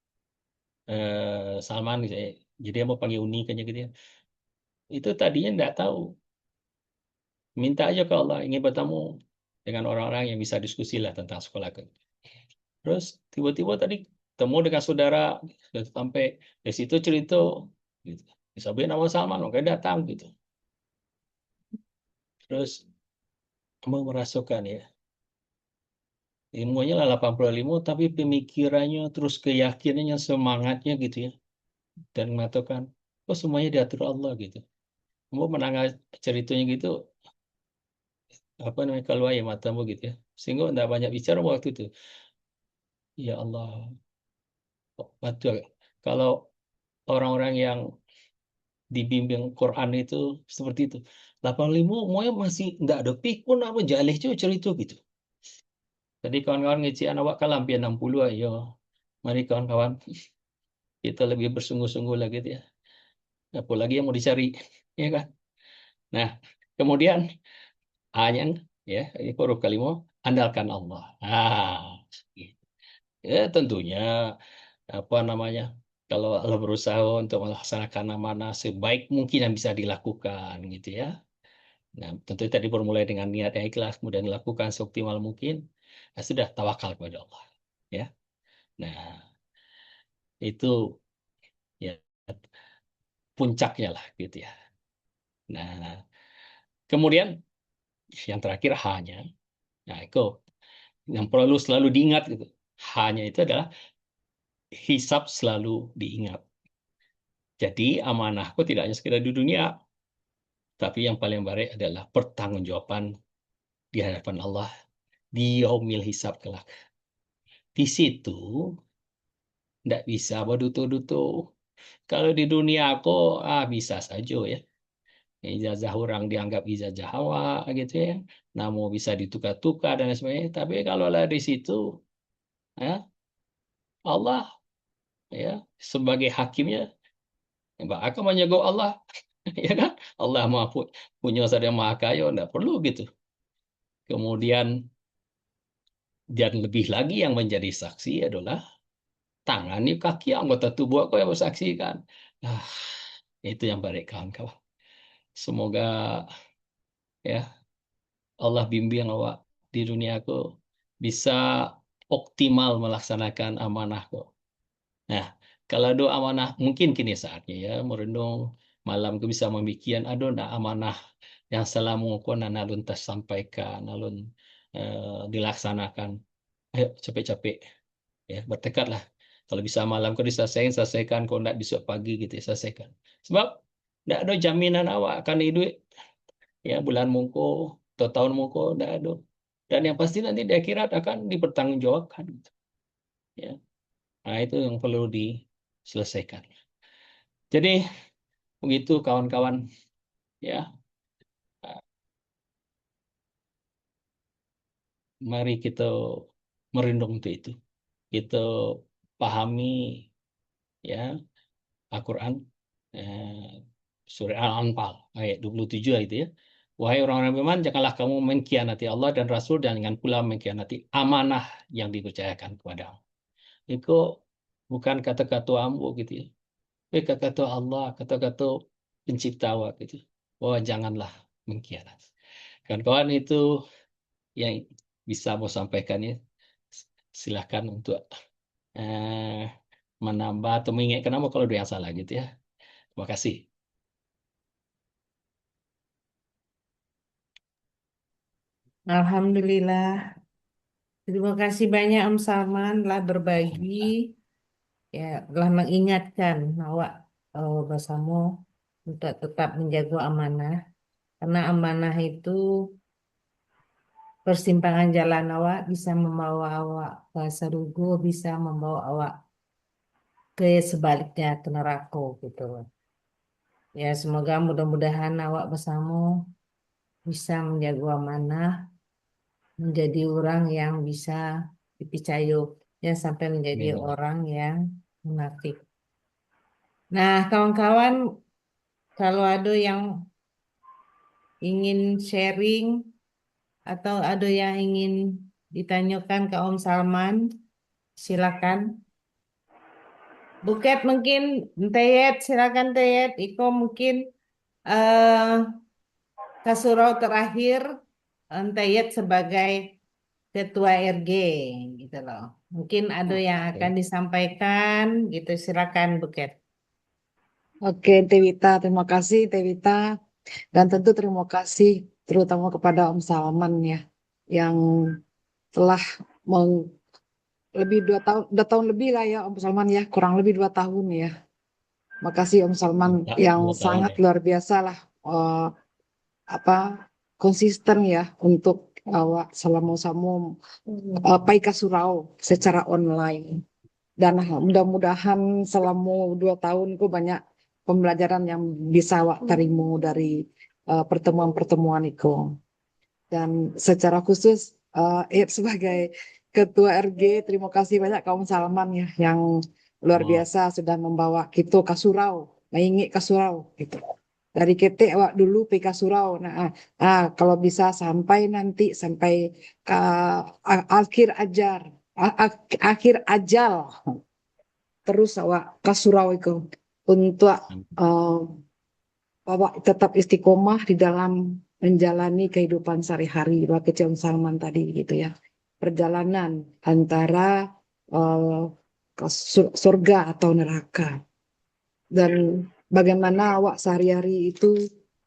Salman gitu ya. Jadi dia mau panggil Uni kayaknya gitu ya. Itu tadinya nggak tahu. Minta aja ke Allah ingin bertemu dengan orang-orang yang bisa diskusi lah tentang sekolah. Terus tiba-tiba tadi temu dengan saudara sampai di situ cerita gitu. Disebut nama Salman, oke datang gitu. Terus kamu merasakan ya, ilmunya lah 85, tapi pemikirannya terus keyakinannya, semangatnya gitu ya. Dan mengatakan, oh semuanya diatur Allah gitu. Kamu menanggapi ceritanya gitu, apa namanya, kalau ya matamu gitu ya. Sehingga tidak banyak bicara waktu itu. Ya Allah, betul. Kalau orang-orang yang dibimbing Quran itu seperti itu. 85 semuanya masih nggak ada pikun apa jalih cuy cerita gitu. Jadi kawan-kawan ngecian awak kalam 60 ayo. Mari kawan-kawan kita lebih bersungguh-sungguh lagi gitu ya. Apalagi yang mau dicari, ya kan? Nah, kemudian hanya ya, ini huruf kalimah andalkan Allah. Ya tentunya apa namanya? Kalau Allah berusaha untuk melaksanakan amanah sebaik mungkin yang bisa dilakukan gitu ya. Nah, tentu tadi bermulai dengan niat yang ikhlas, kemudian dilakukan seoptimal mungkin. Nah, sudah tawakal kepada Allah. Ya, nah itu ya puncaknya lah gitu ya. Nah, kemudian yang terakhir hanya, nah itu yang perlu selalu diingat gitu. Hanya itu adalah hisab selalu diingat. Jadi amanahku tidak hanya sekedar di dunia, tapi yang paling baik adalah pertanggungjawaban di hadapan Allah di yaumil hisab kelak. Di situ tidak bisa berdutu-dutu. Kalau di dunia aku bisa saja ya. Ijazah orang dianggap ijazah hawa gitu ya. Namun bisa ditukar-tukar dan lain sebagainya. Tapi kalau lah di situ ya Allah ya sebagai hakimnya akan menjaga Allah ya kan. Allah Maha punya zat yang maha kaya, enggak perlu gitu. Kemudian dan lebih lagi yang menjadi saksi adalah tangan, kaki, anggota tubuh aku yang bersaksikan. Nah, itu yang baik kawan-kawan. Semoga ya Allah bimbing awak di dunia aku bisa optimal melaksanakan amanahku. Nah, kalau ada amanah, mungkin kini saatnya ya merenung malam ke bisa memikirkan ada ndak amanah yang selama aku alun tersampaikan, alun dilaksanakan. Ayo capek-capek ya bertekadlah. Kalau bisa malam kau diselesaikan, selesaikan. Kalau ndak besok pagi gitu ya, selesaikan. Sebab ndak ada jaminan awak akan hidup ya bulan mungko atau tahun mungko ndak ada. Dan yang pasti nanti di akhirat akan dipertanggungjawabkan gitu. Ya. Nah, itu yang perlu diselesaikan. Jadi begitu kawan-kawan ya. Mari kita merindung untuk itu. Kita pahami ya Al-Quran surah Al-Anfal ayat 27 itu ya. Wahai orang-orang beriman, janganlah kamu mengkhianati Allah dan Rasul dan jangan pula mengkhianati amanah yang dipercayakan kepadamu. Itu bukan kata-kata ambo gitu ya. Tapi kata-kata Allah, kata-kata pencipta awak gitu. Bahwa janganlah mengkhianati. Kawan-kawan itu yang bisa mau sampaikan ya. Silakan untuk eh, menambah atau mengingatkan nama kalau ada yang salah gitu ya. Terima kasih. Alhamdulillah. Terima kasih banyak Om Salman telah berbagi, ya telah mengingatkan awak bersama untuk tetap menjaga amanah. Karena amanah itu persimpangan jalan awak bisa membawa awak ke surga, bisa membawa awak ke sebaliknya ke neraka gitu. Ya semoga mudah-mudahan awak bersama bisa menjaga amanah, menjadi orang yang bisa dipercaya, ya sampai menjadi Amin. orang yang munafik. Nah, kawan-kawan, kalau ada yang ingin sharing atau ada yang ingin ditanyakan ke Om Salman, silakan. Buket mungkin, Teyet, silakan Teyet. Iko mungkin eh ke surau terakhir. Tayet sebagai Ketua RG gitu loh. Mungkin ada yang akan Oke. disampaikan gitu. Silakan Buket. Oke, Tewita, terima kasih Tewita. Dan tentu terima kasih terutama kepada Om Salman ya, yang telah meng- lebih 2 tahun, 2 tahun lebih lah ya Om Salman ya, kurang lebih 2 tahun ya. Makasih Om Salman Ya, yang 2 tahun sangat ya. luar biasa lah, apa konsisten ya untuk awak selama samo Paika Surau secara online. Dan mudah-mudahan selama 2 tahun itu banyak pembelajaran yang bisa awak terima dari pertemuan-pertemuan itu. Dan secara khusus sebagai Ketua RG, terima kasih banyak kaum Salman ya yang luar Oh, biasa sudah membawa kita ke surau, mengingat ke surau gitu. Dari KT awak dulu PK Surau. Nah, kalau bisa sampai nanti sampai ke akhir ajar, akhir ajal terus awak ke surau itu untuk amin. eh, awak tetap istiqomah di dalam menjalani kehidupan sehari-hari, seperti Om Salman tadi gitu ya. Perjalanan antara eh, ke surga atau neraka. Dan bagaimana awak sehari-hari itu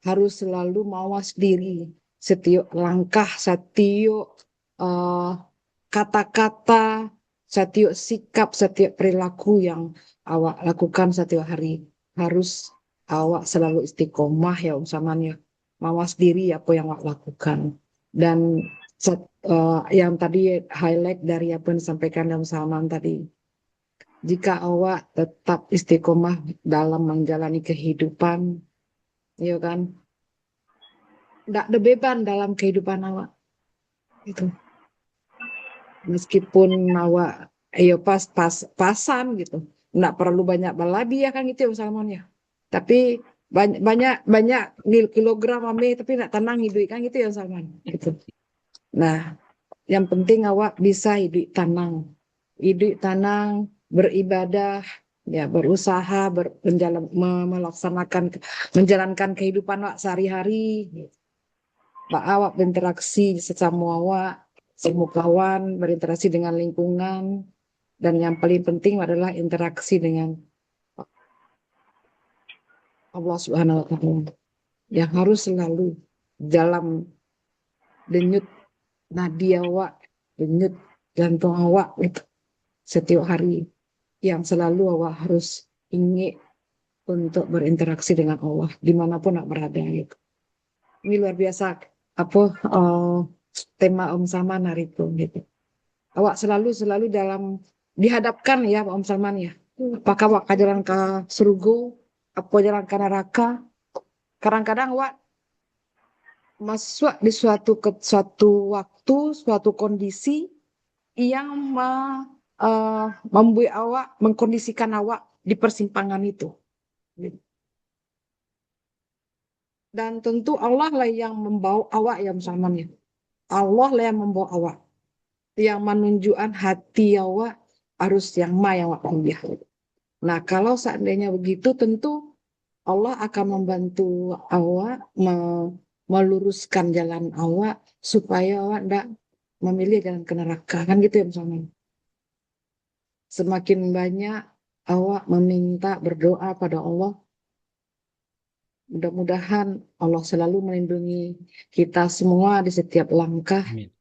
harus selalu mawas diri. Setiap langkah, setiap eh, kata-kata, setiap sikap, setiap perilaku yang awak lakukan setiap hari. Harus awak selalu istiqomah ya Om Saman ya. Mawas diri apa yang awak lakukan. Dan yang tadi highlight dari apa yang disampaikan Om Salman tadi. Jika awak tetap istiqomah dalam menjalani kehidupan, ya kan, tidak ada beban dalam kehidupan awak. Itu meskipun awak, pasan gitu, tidak perlu banyak berlebih ya kan gitu ya Salman ya. Tapi banyak banyak banyak kilogram ame tapi tidak tenang hidup kan gitu ya Salman. Gitu. Nah, yang penting awak bisa hidup tenang, beribadah, ya berusaha, melaksanakan, menjalankan kehidupan awak sehari-hari. Mbak awak berinteraksi sesama awak, semua kawan, berinteraksi dengan lingkungan, dan yang paling penting adalah interaksi dengan Allah Subhanahu Wa Taala yang harus selalu dalam denyut nadi awak, denyut jantung awak itu setiap hari yang selalu awak harus ingin untuk berinteraksi dengan Allah dimanapun awak berada gitu. Ini luar biasa apa tema Om Salman hari itu gitu. Awak selalu selalu dalam dihadapkan ya Om Salman ya. Apakah awak jalan ke surga, apa jalan ke neraka? Kadang-kadang awak masuk di suatu waktu, suatu kondisi yang membuat awak, mengkondisikan awak di persimpangan itu. Dan tentu Allah lah yang membawa awak ya misalnya. Allah lah yang membawa awak. Yang menunjukkan hati awak harus yang ma yang awak pilih. Nah kalau seandainya begitu tentu Allah akan membantu awak meluruskan jalan awak supaya awak tidak memilih jalan ke neraka. Kan gitu ya misalnya. Semakin banyak awak meminta berdoa pada Allah, mudah-mudahan Allah selalu melindungi kita semua di setiap langkah, Amin.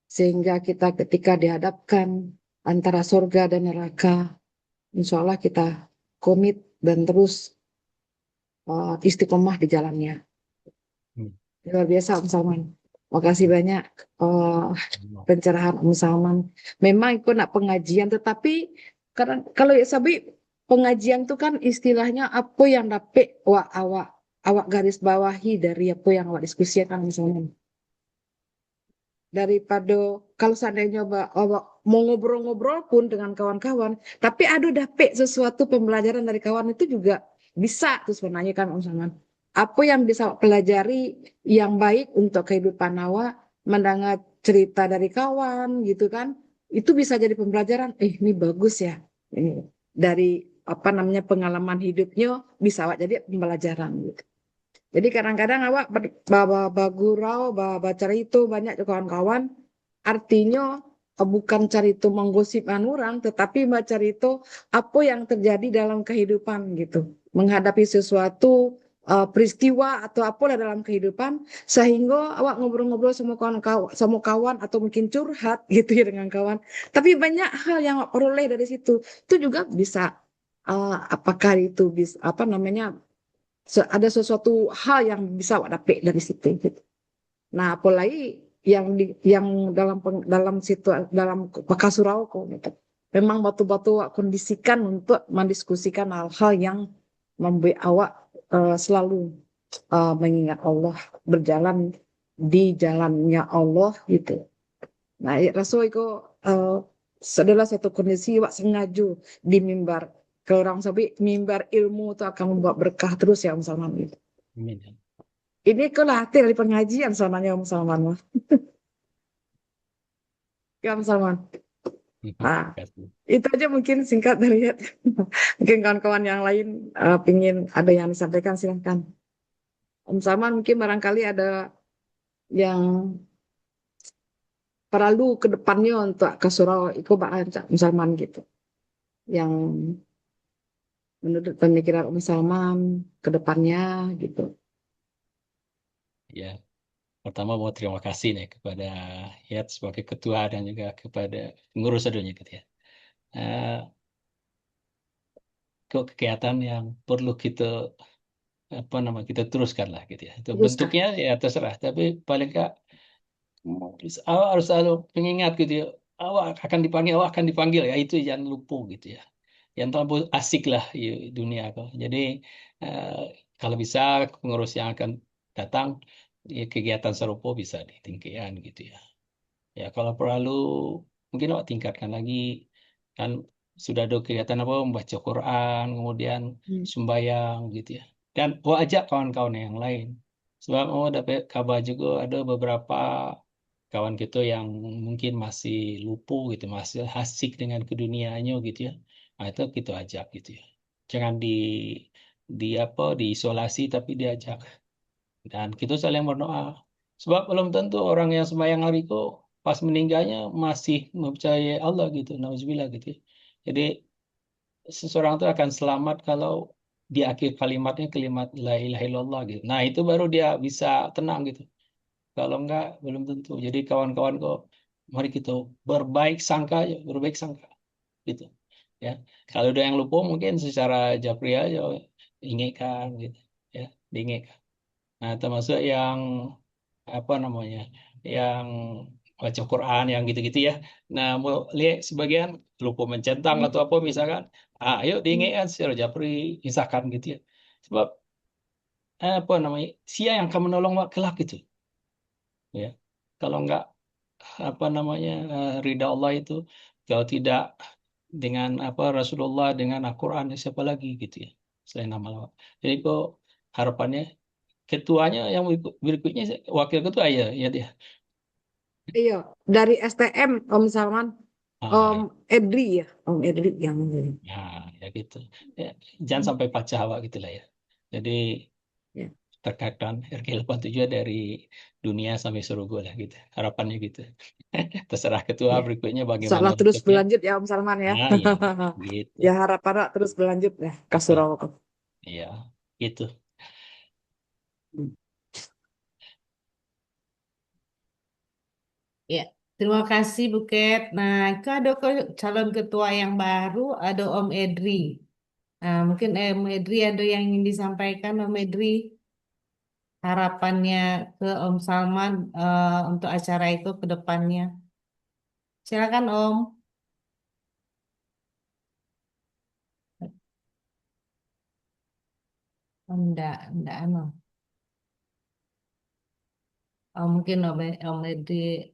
sehingga kita ketika dihadapkan antara surga dan neraka, insya Allah kita komit dan terus istiqomah di jalannya. Amin. Luar biasa Om Salman. Makasih banyak pencerahan Om Salman. Memang itu nak pengajian, tetapi karena kalau ya Sabi pengajian itu kan istilahnya apa yang dapat awak garis bawahi dari apa yang awak diskusikan misalnya. Daripada kalau seandainya awak mau ngobrol-ngobrol pun dengan kawan-kawan, tapi ada dapet sesuatu pembelajaran dari kawan itu juga bisa terus menanyakan Om Salman. Apa yang bisa awak pelajari yang baik untuk kehidupan awak, mendengar cerita dari kawan gitu kan, itu bisa jadi pembelajaran. Ini bagus ya. Ini dari apa namanya pengalaman hidupnya bisa awak jadi pembelajaran gitu. Jadi kadang-kadang awak bagurau, baca itu banyak juga kawan-kawan. Artinya bukan cari itu menggosipkan orang, tetapi baca itu apa yang terjadi dalam kehidupan gitu. Menghadapi sesuatu peristiwa atau apalah dalam kehidupan, sehingga awak ngobrol-ngobrol sama kawan atau mungkin curhat gitu ya dengan kawan. Tapi banyak hal yang awak peroleh dari situ. Itu juga bisa apakah itu bisa apa namanya ada sesuatu hal yang bisa awak dapat dari situ gitu. Nah, apalagi yang dalam situ dalam Pakasurau kok gitu. Memang batu-batu awak kondisikan untuk mendiskusikan hal-hal yang membuat awak selalu mengingat Allah, berjalan di jalannya Allah gitu. Nah, rasa itu uh, adalah satu kondisi awak sengaja di mimbar. Kalau orang sabi mimbar ilmu itu akan membawa berkah terus ya Om Salman gitu. Amin. Ini kok latih dari pengajian soalnya Om Salman mah. Ya Om Salman. Ah, Terima kasih. itu aja mungkin singkat dari mungkin kawan-kawan yang lain pingin ada yang disampaikan silahkan. Om Salman mungkin barangkali ada yang perlu ke depannya untuk ke surau itu Pak Om Salman gitu. Yang menurut pemikiran Om Salman ke depannya gitu. Ya, pertama mau terima kasih nih kepada Yat sebagai ketua dan juga kepada pengurus adunya gitu ya. Eh, Kegiatan yang perlu kita apa nama kita teruskan lah gitu ya. Itu Teruskan. bentuknya ya terserah, tapi paling nggak awak harus selalu mengingat gitu ya. Awak akan dipanggil ya itu jangan lupa gitu ya. Yang terlalu asik lah ya, dunia kok. Jadi eh, kalau bisa pengurus yang akan datang ya, kegiatan serupa bisa ditingkatkan gitu ya. Ya kalau perlu mungkin awak tingkatkan lagi kan sudah ada kegiatan apa membaca Quran, kemudian Hmm. sembahyang gitu ya. Dan awak ajak kawan-kawan yang lain. Sebab awak dapat kabar juga ada beberapa kawan kita yang mungkin masih lupa gitu, masih asik dengan keduniaannya gitu ya. Nah, itu kita ajak gitu ya. Jangan di apa diisolasi tapi diajak. Dan kita saling berdoa. Sebab belum tentu orang yang sembahyang hari itu pas meninggalnya masih mempercayai Allah gitu. Nauzubillah gitu ya. Jadi seseorang itu akan selamat kalau di akhir kalimatnya kalimat la ilaha illallah gitu. Nah, itu baru dia bisa tenang gitu. Kalau enggak belum tentu. Jadi kawan-kawan kok mari kita berbaik sangka aja, berbaik sangka gitu. Ya. Kalau ada yang lupa mungkin secara japri aja ingatkan gitu ya, diingatkan. Nah, termasuk yang apa namanya yang baca Quran yang gitu-gitu ya. Nah, mau lihat sebagian lupa mencentang atau apa misalkan, ayo diingatkan secara japri misalkan gitu ya. Sebab apa namanya sia yang akan menolong kelak gitu ya. Kalau enggak apa namanya ridha Allah itu kalau tidak dengan apa Rasulullah dengan Al-Quran siapa lagi gitu ya selain nama Allah. Jadi kok harapannya ketuanya yang berikutnya wakil ketua ya dia. Iya, dari STM Om Salman, Om Ah, Edri ya, Om Edri yang ini. ya, ya gitu. Ya, jangan sampai pecah awak gitu lah ya. Jadi Ya. terkadang RG 87 dari dunia sampai surga lah gitu. Harapannya gitu. Terserah ketua Ya. berikutnya bagaimana Seolah terus bentuknya. berlanjut ya Om Salman ya. Nah, ya gitu. Ya harapan terus berlanjut ya ke Betul. Surau. Ya, gitu. Ya, terima kasih Buket. Nah, itu ada calon ketua yang baru, ada Om Edri. Nah, mungkin Om Edri ada yang ingin disampaikan, Om Edri, harapannya ke Om Salman untuk acara itu ke depannya. Silakan Om. Enggak, anu. Oh, mungkin Om Edri.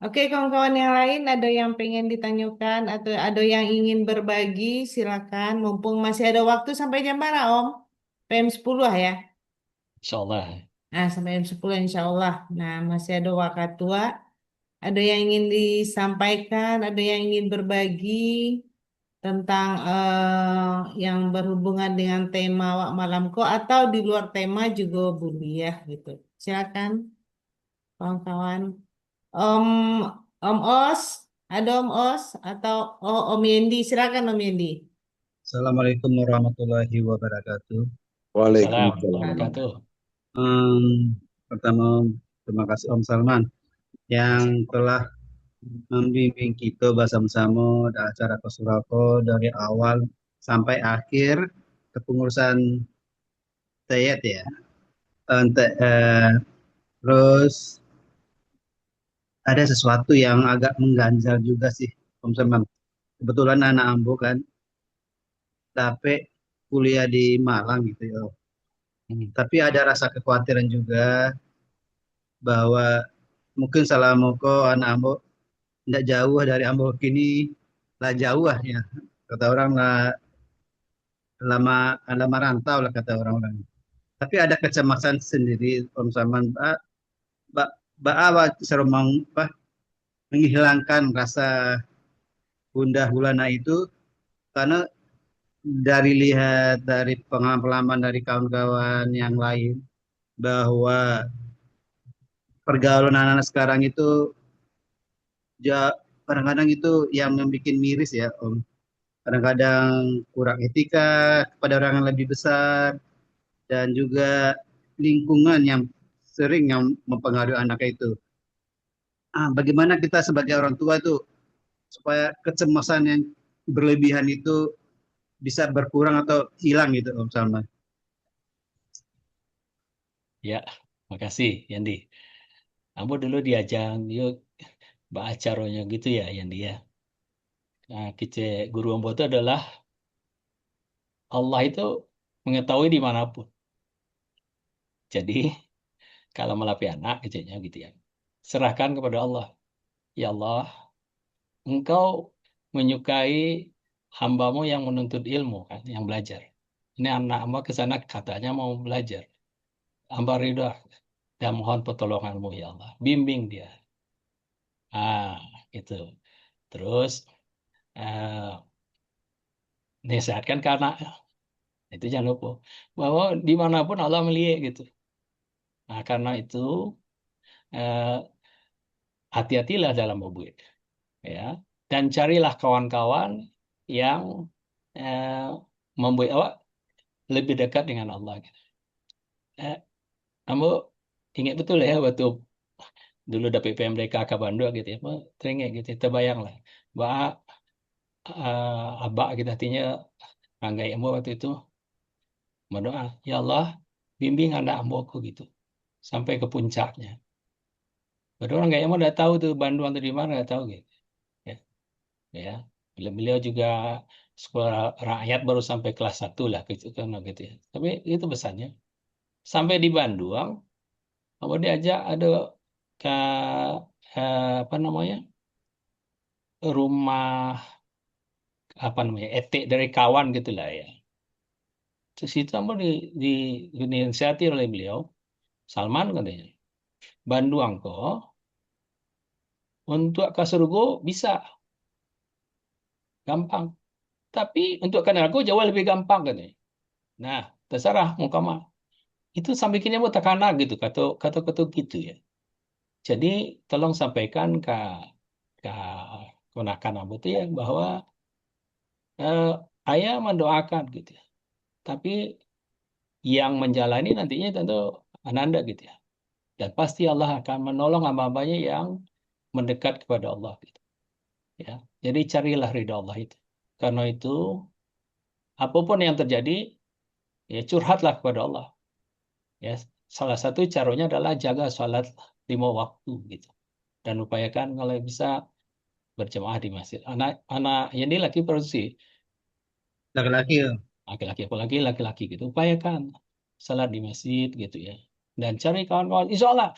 Oke, kawan-kawan yang lain ada yang pengen ditanyakan atau ada yang ingin berbagi, silakan. Mumpung masih ada waktu sampai jam berapa, Om? PM 10 ya? Insya Allah. Nah, sampai jam 10 insya Allah. Nah, masih ada tua. Ada yang ingin disampaikan, ada yang ingin berbagi. tentang yang berhubungan dengan tema Wak Malamko atau di luar tema juga boleh ya gitu. Silakan kawan-kawan. Om Om Os, ada Om Os atau Om Yendi, silakan Om Yendi. Assalamualaikum warahmatullahi wabarakatuh. Salam warahmatullahi Waalaikumsalam. wabarakatuh. Pertama, terima kasih Om Salman yang telah membimbing kita bersama-sama di acara Kosurako dari awal sampai akhir kepengurusan Tayat ya. Untuk, terus ada sesuatu yang agak mengganjal juga sih Om Salman. Kebetulan anak Ambo kan, tapi kuliah di Malang gitu ya. Hmm. Tapi ada rasa kekhawatiran juga bahwa mungkin salah moko anak Ambo tidak jauh dari Ambo kini lah jauh lah ya kata orang lah lama lama rantau lah kata orang-orang. Tapi ada kecemasan sendiri Om Saman Mbak Mbak awak serumang menghilangkan rasa gundah gulana itu karena dari lihat dari pengalaman dari kawan-kawan yang lain bahwa pergaulan anak-anak sekarang itu ja, kadang-kadang itu yang membuat miris ya Om. Kadang-kadang kurang etika kepada orang yang lebih besar dan juga lingkungan yang sering yang mempengaruhi anak itu. Bagaimana kita sebagai orang tua itu supaya kecemasan yang berlebihan itu bisa berkurang atau hilang gitu Om Salman. Ya, makasih Yandi. Ambo dulu diajak yuk acaranya gitu ya Yandi ya. Nah, guru Ambo itu adalah Allah itu mengetahui dimanapun. Jadi kalau melatih anak gitu ya, serahkan kepada Allah. Ya Allah, Engkau menyukai hambamu yang menuntut ilmu kan, yang belajar. Ini anak hamba ke sana katanya mau belajar. Hamba ridha dan mohon pertolonganmu ya Allah. Bimbing dia. Ah, itu. Terus eh, nasihatkan ke anak. Itu jangan lupa bahwa dimanapun Allah melihat gitu. Nah, karena itu eh, hati-hatilah dalam berbuat, ya. Dan carilah kawan-kawan yang eh, membuat awak lebih dekat dengan Allah. Gitu. Eh, Ambo ingat betul ya waktu dulu dapet PMDK ke Bandung gitu ya, teringat gitu, terbayang lah. Bahwa abak kita artinya Anggai Ambo waktu itu berdoa, ya Allah bimbing anak amboku gitu sampai ke puncaknya. Padahal orang kayak udah tahu tuh Bandung atau di mana nggak tahu gitu. Ya, ya. Beliau juga sekolah rakyat baru sampai kelas 1 lah gitu kan gitu ya. Tapi itu pesannya. Sampai di Bandung, kamu diajak ada ke apa namanya? Rumah apa namanya? Etik dari kawan gitulah ya. Terus itu kamu di diinisiatif oleh beliau, Salman katanya. Bandung kok untuk ke surga bisa gampang. Tapi untuk ke neraka jauh lebih gampang katanya. Nah, terserah mau kamu. Itu sampai kini mau tekanan gitu, kata kata kata gitu ya. Jadi tolong sampaikan ke keponakan Abu itu ya bahwa eh, ayah mendoakan gitu ya. Tapi yang menjalani nantinya tentu Ananda gitu ya. Dan pasti Allah akan menolong hamba-hambanya yang mendekat kepada Allah gitu. Ya. Jadi carilah ridha Allah itu. Karena itu apapun yang terjadi ya curhatlah kepada Allah. Ya, salah satu caranya adalah jaga sholat 5 waktu gitu. Dan upayakan kalau bisa berjamaah di masjid. Anak yang ini laki produksi, Laki-laki ya. laki-laki apalagi laki-laki gitu. Upayakan salat di masjid gitu ya. Dan cari kawan-kawan. Insya Allah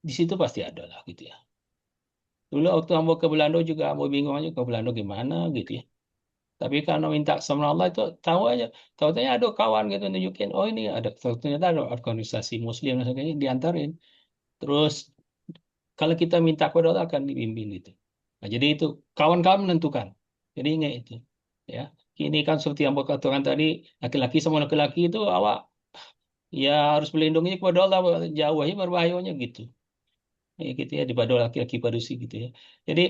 di situ pasti ada lah gitu ya. Dulu waktu mau ke Belanda juga mau bingung aja ke Belanda gimana gitu ya. Tapi karena minta sama Allah itu tahu aja. Tahu-tahunya ada kawan gitu nunjukin, oh ini ada ternyata ada organisasi Muslim dan sebagainya diantarin. Terus kalau kita minta kepada Allah akan dibimbing gitu. Nah, jadi itu kawan-kawan menentukan. Jadi ingat itu. Ya, ini kan seperti yang Bapak katakan tadi, laki-laki sama laki-laki itu awak ya harus melindungi kepada Allah, jauh aja berbahayanya gitu. Ya, gitu ya, daripada laki-laki pada sih gitu ya. Jadi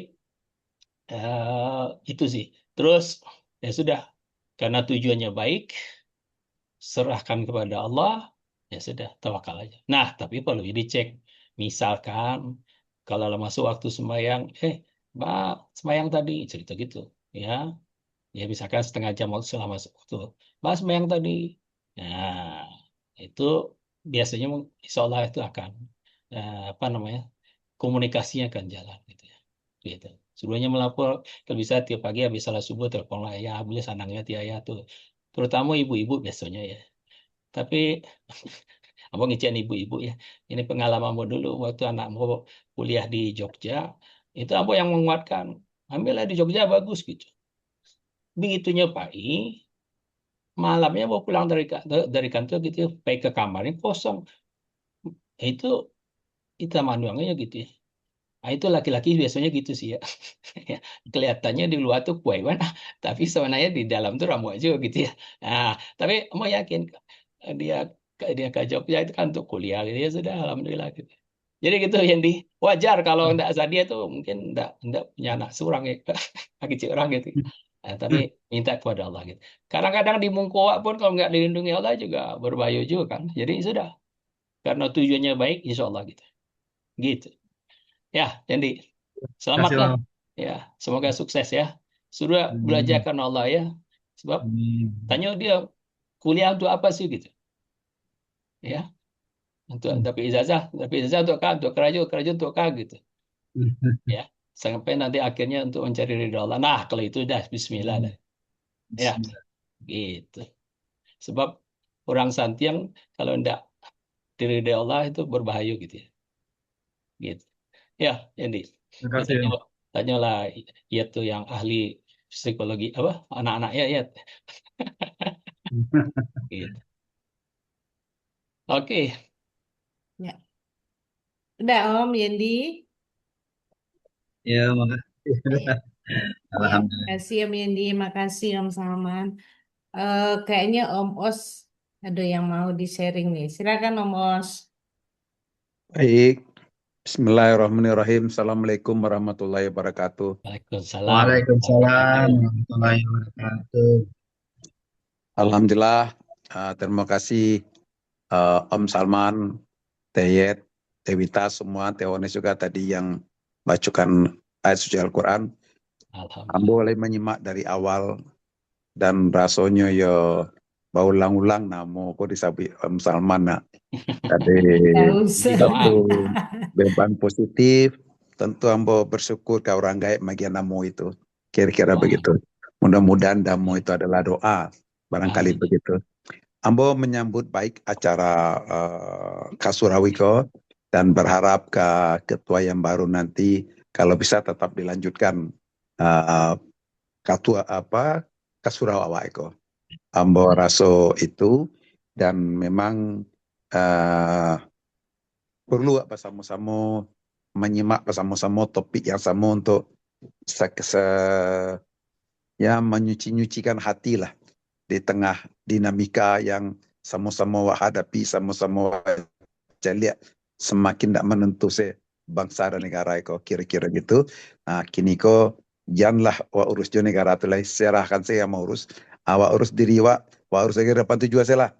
itu sih. Terus ya sudah, karena tujuannya baik, serahkan kepada Allah, ya sudah, tawakal aja. Nah, tapi perlu dicek. Misalkan kalau masuk waktu sembahyang, Mbak, sembahyang tadi, cerita gitu. Ya, ya misalkan setengah jam waktu selama waktu. Mbak, sembahyang tadi. Nah, itu biasanya insya Allah itu akan, apa namanya, komunikasinya akan jalan gitu ya. Gitu. Sebelumnya melapor, kalau bisa tiap pagi habis salat subuh telepon lah ya, boleh sanangnya tiaya tuh. Terutama ibu-ibu biasanya ya. Tapi abang ngecewain ibu-ibu ya. Ini pengalamanmu dulu waktu anakmu kuliah di Jogja, itu abang yang menguatkan. Ambillah di Jogja bagus gitu. Begitu nyobai, malamnya mau pulang dari kantor gitu, ya, baik ke kamarnya kosong. Itu kita manualnya gitu ya. Nah, itu laki-laki biasanya gitu sih ya. Ya, kelihatannya di luar tuh kuai banget, tapi sebenarnya di dalam tuh ramu aja gitu ya. Nah, tapi mau yakin dia dia ke Jogja itu kan untuk kuliah gitu ya sudah alhamdulillah gitu. Jadi gitu yang di wajar kalau enggak Sadia tuh mungkin enggak punya anak seorang ya, lagi orang gitu. Nah, tapi minta kepada Allah gitu. Kadang-kadang di Mungkoa pun kalau nggak dilindungi Allah juga berbahaya juga kan. Jadi sudah karena tujuannya baik insya Allah gitu. Gitu. Ya, jadi Kasih selamatlah. Bang. Ya, semoga sukses ya. Sudah belajar Amin. karena Allah ya. Sebab Amin. tanya dia kuliah untuk apa sih gitu. Ya, untuk tapi ijazah untuk kerja, kerja untuk kah gitu. Ya, sampai nanti akhirnya untuk mencari ridho Allah. Nah, kalau itu udah Bismillah dah. Ya, Bismillah. gitu. Sebab orang Santiang kalau ndak diridhoi Allah itu berbahaya gitu ya. Gitu. Ya, jadi Terima ya kasih. tanyalah ya tuh yang ahli psikologi apa anak-anaknya ya. Gitu. Oke, Ya. Udah Om Yendi. Ya, makasih. Ya, ya. Alhamdulillah. Makasih Om Yendi, makasih Om Salman. Kayaknya Om Os ada yang mau di-sharing nih. Silakan Om Os. Baik, Bismillahirrahmanirrahim. Assalamualaikum warahmatullahi wabarakatuh. Waalaikumsalam warahmatullahi Waalaikumsalam wabarakatuh. warahmatullahi wabarakatuh. Alhamdulillah, terima kasih Om Salman, Teyet, Tewita, semua teonis juga tadi yang bacakan ayat suci Al-Quran. Alhamdulillah. Ambo boleh menyimak dari awal dan rasanya ya berulang-ulang namo kok disabi Om Salman nak. Jadi Tahu usah. satu beban positif, tentu ambo bersyukur ke orang gaib bagian namo itu. Kira-kira Doa. begitu. Mudah-mudahan damo itu adalah doa. Barangkali Amin. begitu. Ambo menyambut baik acara Kasurawiko dan berharap ke ketua yang baru nanti kalau bisa tetap dilanjutkan ketua Kasurawiko. Ambo raso itu dan memang perlu sama-sama menyimak bersama-sama topik yang sama untuk ya menyucikan hati lah di tengah dinamika yang sama-sama hadapi, sama-sama lihat semakin tidak menentu bangsa dan negara itu kira-kira gitu. Nah, kini ko janganlah wa urus jo negara tu lah serahkan saya mau urus. Awak urus diri wa urus lagi 87 saya lah.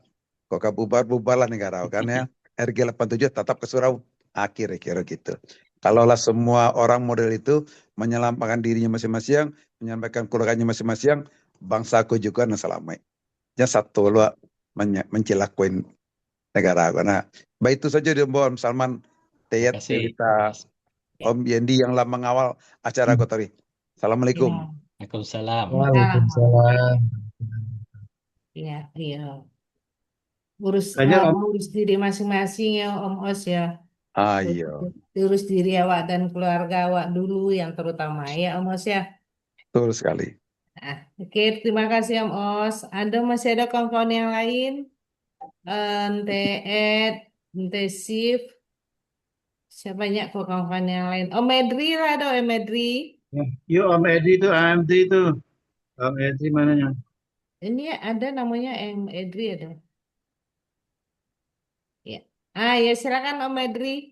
Kok bubar-bubarlah negara kan ya. RG 87 tetap ke surau. Kira-kira gitu. Kalaulah semua orang model itu menyelamatkan dirinya masing-masing, menyampaikan keluarganya masing-masing, bangsaku juga nasalamai. Jangan satu lu mencelakuin negara. Nah, baik itu saja dia Om Salman, Terima Teyet, kasih. Tewita, Om Yendi yang lama mengawal acara Kotari. Assalamualaikum. Ya, Waalaikumsalam. Waalaikumsalam. ya, iya. Urus Kayaknya Om, urus diri masing-masing ya Om Os ya. Iya, Urus diri awak dan keluarga awak dulu yang terutama ya Om Os ya. betul sekali. Nah, oke, terima kasih Om Os. Masih ada kawan-kawan yang lain? Ente Ed, Ente Sif, siapa banyak kok kawan-kawan yang lain. Om Medri lah ada Om Medri. yuk Om Edi itu, AMD itu. Bang Edri mananya? Ini ada namanya Edri ada. Ya. Ya silakan Om Edri.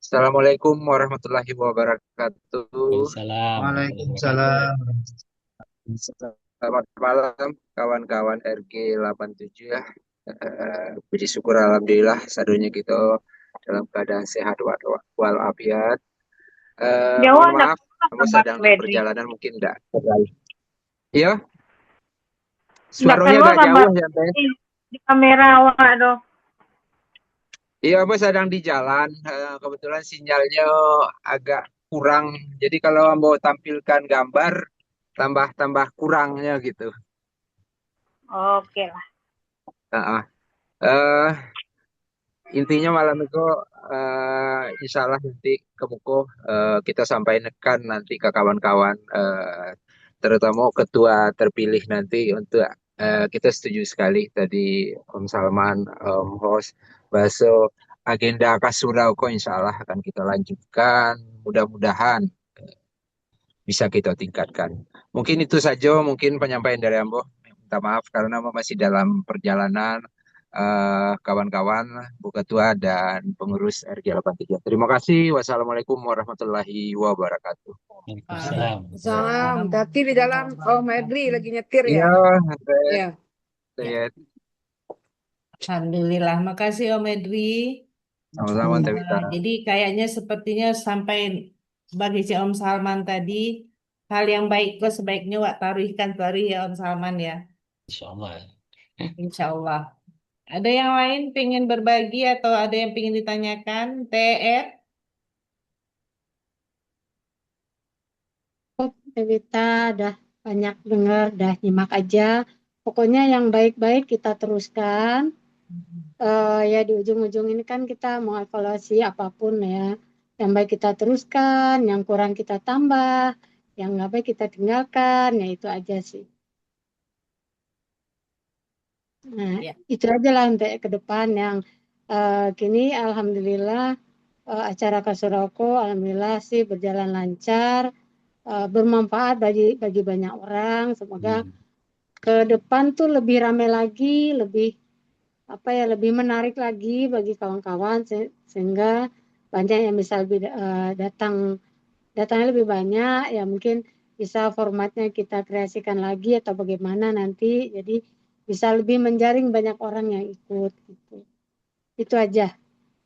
Assalamualaikum warahmatullahi wabarakatuh. Waalaikumsalam warahmatullahi wabarakatuh. Waalaikumsalam. Selamat malam kawan-kawan RG87 ya. Puji syukur alhamdulillah sadunya kita dalam keadaan sehat walafiat. Jauh Mohon anak maaf, kamu tambah sedang di Febri. perjalanan mungkin enggak terlalu. Iya, Nggak suaranya perlu agak tambah jauh ya, Teh. di kamera awak doh. Iya, Mbak sedang di jalan. Kebetulan sinyalnya agak kurang. Jadi kalau mau tampilkan gambar tambah kurangnya gitu. Oke lah. Heeh. Eh, Intinya malam itu insya Allah nanti kemuko kita sampai nekan nanti ke kawan-kawan terutama ketua terpilih nanti untuk kita setuju sekali tadi Om Salman, Om Host, bahasa agenda Kasurau kok insya Allah akan kita lanjutkan. Mudah-mudahan bisa kita tingkatkan. Mungkin itu saja, mungkin penyampaian dari Ambo. Minta maaf karena masih dalam perjalanan kawan-kawan, Bu Ketua dan pengurus RG83. Terima kasih. Wassalamualaikum warahmatullahi wabarakatuh. Waalaikumsalam. Salam. Hati di dalam Om Edri lagi nyetir ya. Iya, Ya. saya Alhamdulillah. Makasih Om Edri. sama-sama Teh Wita. Jadi kayaknya sepertinya sampai bagi si Om Salman tadi, hal yang baik kok sebaiknya wak taruh ya Om Salman ya. Insya Allah. Insya Allah. Ada yang lain pengen berbagi atau ada yang pengen ditanyakan? TR? Evita dah banyak dengar, dah nyimak aja. Pokoknya yang baik-baik kita teruskan. Ya di ujung-ujung ini kan kita mau evaluasi apapun ya. Yang baik kita teruskan, yang kurang kita tambah, yang nggak baik kita tinggalkan. Ya itu aja sih. Nah, Ya. itu aja lah untuk ke depan yang kini alhamdulillah acara Kasuroko alhamdulillah sih berjalan lancar. Bermanfaat bagi banyak orang. Semoga ke depan tuh lebih ramai lagi, lebih menarik lagi bagi kawan-kawan sehingga banyak yang bisa lebih datangnya lebih banyak. Ya mungkin bisa formatnya kita kreasikan lagi atau bagaimana nanti. Jadi bisa lebih menjaring banyak orang yang ikut gitu. Itu aja.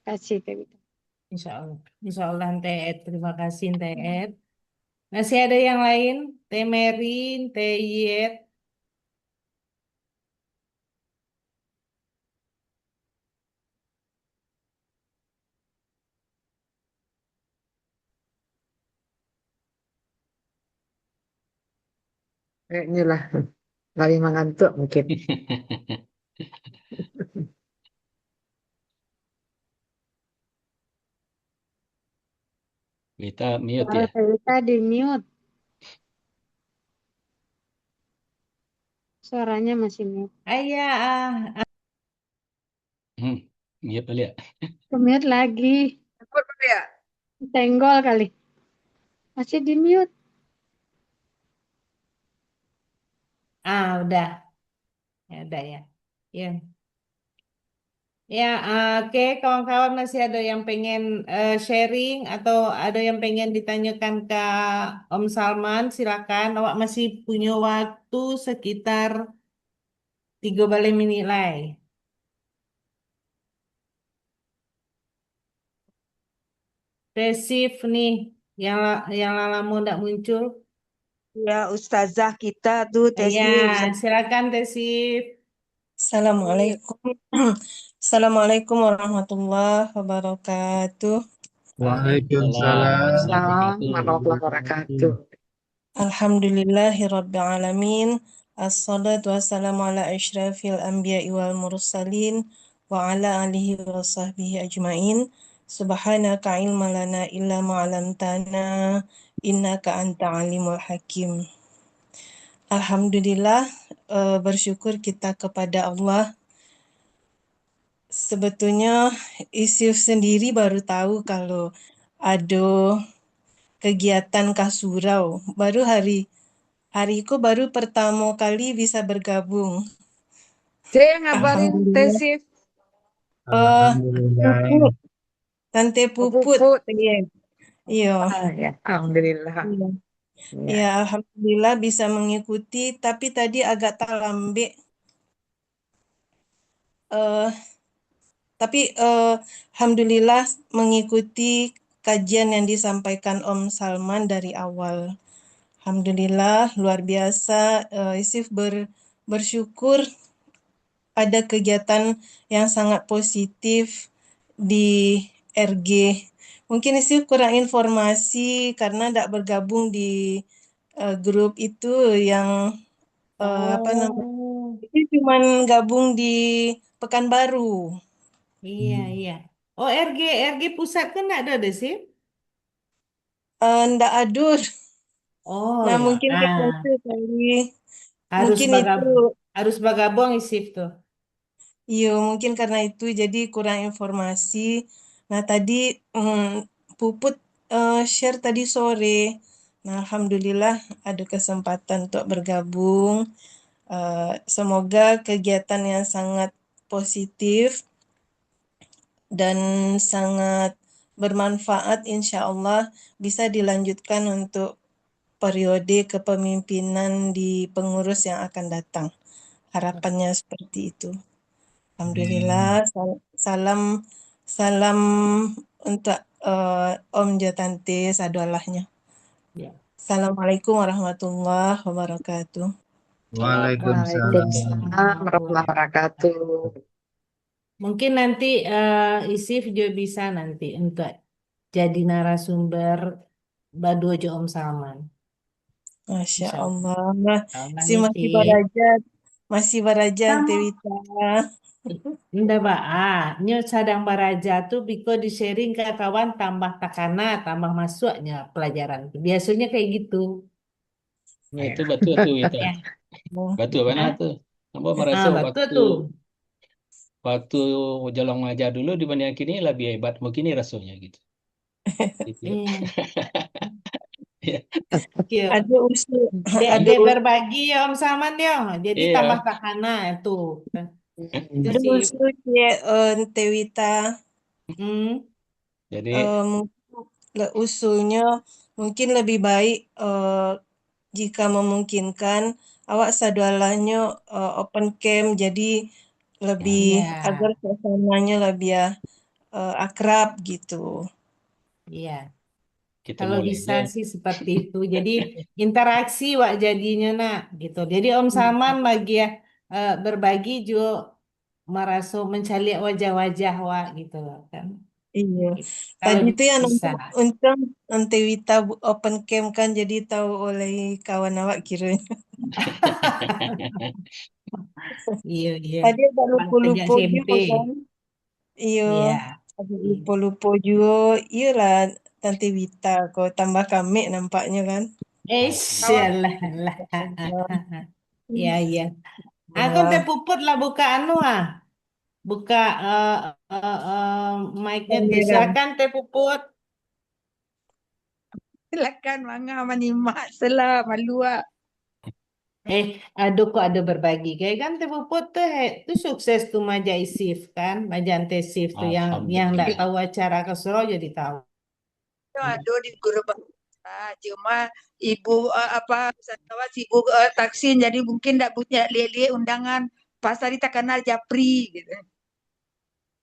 Kasih kayak gitu. Insya Allah. Insya Allah TR. Terima kasih TR. Masih ada yang lain? Teh Merin, Teh Yet. Inilah lagi mengantuk mungkin. Kita mute ya. Kita di mute. Suaranya masih mute. Ayah. Mute dulu ya. Mute lagi. Ya. Tenggol kali. Masih di mute. Udah. Ya, udah ya. Ya. Ya, oke, kawan-kawan masih ada yang pengen sharing atau ada yang pengen ditanyakan ke Om Salman, silakan. Awak masih punya waktu sekitar 30 menit lagi. Resif nih, yang lama nggak muncul. Ya, ustazah kita tuh Ya, Tesif. silakan Resif. Assalamualaikum. Assalamualaikum warahmatullahi wabarakatuh. Waalaikumsalam. Salam warahmatullahi wabarakatuh. Alhamdulillahirrabbilalamin. Assalatu wassalamu ala asyrafil anbiya'i wal mursalin wa ala alihi wa sahbihi ajmain. Subhanaka ilma lana illa ma'alamtana innaka anta alimul hakim. Alhamdulillah, bersyukur kita kepada Allah. Sebetulnya Isyuf sendiri baru tahu kalau ada kegiatan Kasurau. Baru hariku baru pertama kali bisa bergabung. Saya ngabarin Alhamdulillah. tesif. Alhamdulillah. Puput, Tante Puput. Puput. Iya. Ya, alhamdulillah. Iya. Ya. Ya, alhamdulillah bisa mengikuti, tapi tadi agak terlambat. Tapi alhamdulillah mengikuti kajian yang disampaikan Om Salman dari awal. Alhamdulillah luar biasa. Isif bersyukur ada kegiatan yang sangat positif di RG. Mungkin Isif kurang informasi karena tidak bergabung di grup itu yang apa namanya? Itu cuma gabung di Pekanbaru. Iya, iya. Oh, RG pusat kan nggak ada sih? Ndak adur. Oh, Nah, ya. mungkin karena Nah, itu kali. harus Mungkin itu, bagabung isif tuh. iya mungkin karena itu jadi kurang informasi. Nah, tadi Puput share tadi sore. Nah, alhamdulillah ada kesempatan untuk bergabung. Semoga kegiatan yang sangat positif dan sangat bermanfaat insya Allah bisa dilanjutkan untuk periode kepemimpinan di pengurus yang akan datang. Harapannya seperti itu. Alhamdulillah. Salam salam untuk Om Jotante sadolahnya. Ya. Assalamualaikum warahmatullahi wabarakatuh. Waalaikumsalam. Waalaikumsalam warahmatullahi wabarakatuh. Mungkin nanti isif juga bisa nanti untuk jadi narasumber Badojo Om Salman. Masya Insya Allah. Allah. Si masih Niti. barajat. Masih barajat Sama. Tewita. Nda ba, nyo sadang baraja tuh biko di sharing ke kawan tambah takana, tambah masuknya pelajaran. Biasanya kayak gitu. Nah, itu betul tuh itu. Ya. Betul mana Hah? tuh? Nampak merasa betul waktu tuh. jalan ngajar dulu dibanding yang kini lebih hebat mungkin ini rasanya gitu. Gitu ya. Iya. Iya. Ada usul. Ada berbagi ya Om Salman ya. Jadi Iya. tambah takana itu. Itu Ada sih. usul ya Tewita. Jadi usulnya mungkin lebih baik jika memungkinkan awak sadwalanya open camp jadi lebih agar suasananya lebih akrab gitu. Iya. kita Kalau mulai bisa aja. sih seperti itu. Jadi interaksi wak jadinya nak gitu. Jadi Om Salman lagi ya berbagi juga merasa mencari wajah-wajah wak gitu kan. Iya. Kalau Tadi itu yang bisa. untung Antewita open camp kan jadi tahu oleh kawan awak kiranya. Iya, iya. Tadi agak lupa-lupa SMP. juga kan. Iya. Iya. Agak lupa-lupa juga. Iyalah Tante Wita kok tambah kami nampaknya kan. Sialah lah. Iya, iya. Aku teh puput lah buka anu buka mic-nya tuh. Silakan teh puput. Silakan mangga menyimak selah malu Aduh kok ada berbagi kayak kan teh puput tuh sukses tuh Maja Isif kan, Majante Sif tuh yang nggak tahu acara Kesro jadi tahu. Ada di grup cuma ibu wisatawan sibuk taksin jadi mungkin tidak punya lihat undangan pas hari tak kenal japri gitu.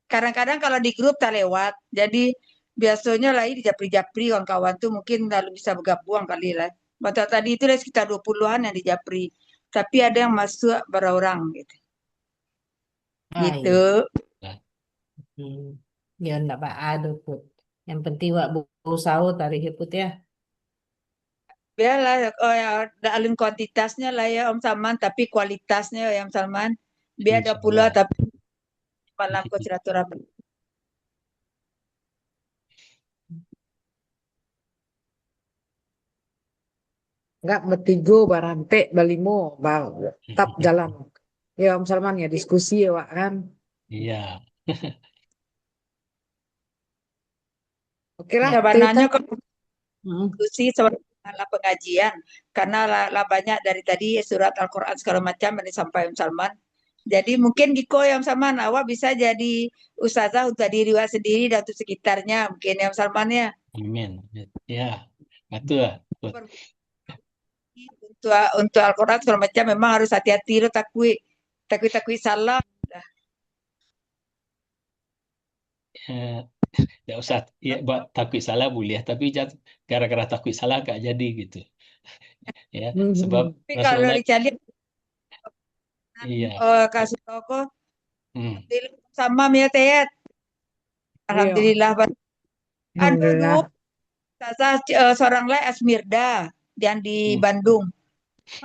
Kadang-kadang kalau di grup tak lewat jadi biasanya lagi di japri-japri kawan-kawan tuh mungkin lalu bisa bergabung kali lah. Waktu tadi itu ada sekitar 20-an yang di japri tapi ada yang masuk berorang gitu. Gitu. Ya enggak pak aduh put. Yang penting wak berusaha tarik put ya. Biarlah ya alun kuantitasnya lah ya Om Salman tapi kualitasnya ya Om Salman biar ada pula tapi malam kau silaturahmi. Enggak betigo barante balimo tap jalan. Ya Om Salman ya diskusi ya Wak kan. Iya. Oke lah. Jawabannya kok diskusi malam pengajian karena lah banyak dari tadi surat Al-Quran segala macam yang disampaikan Salman. Jadi mungkin Giko yang Salman awak bisa jadi ustazah untuk diri awak sendiri dan untuk sekitarnya mungkin yang Salman ya. Amin. Ya, betul. Untuk Al-Quran segala macam memang harus hati-hati lo takui salah. Ya usah ya buat takut salah boleh, tapi gara-gara takut salah gak jadi gitu. Ya, sebab Tapi kalau Rasulullah dicari iya. kasih toko Hmm. sama Mia Teyet. Alhamdulillah. Ada dulu seorang lagi Asmirda yang di Bandung.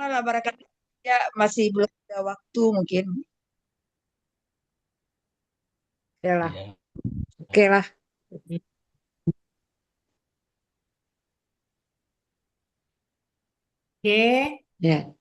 Malah barangkali ya masih belum ada waktu mungkin. Ya lah. Iya. Oke lah. Oke. Ya.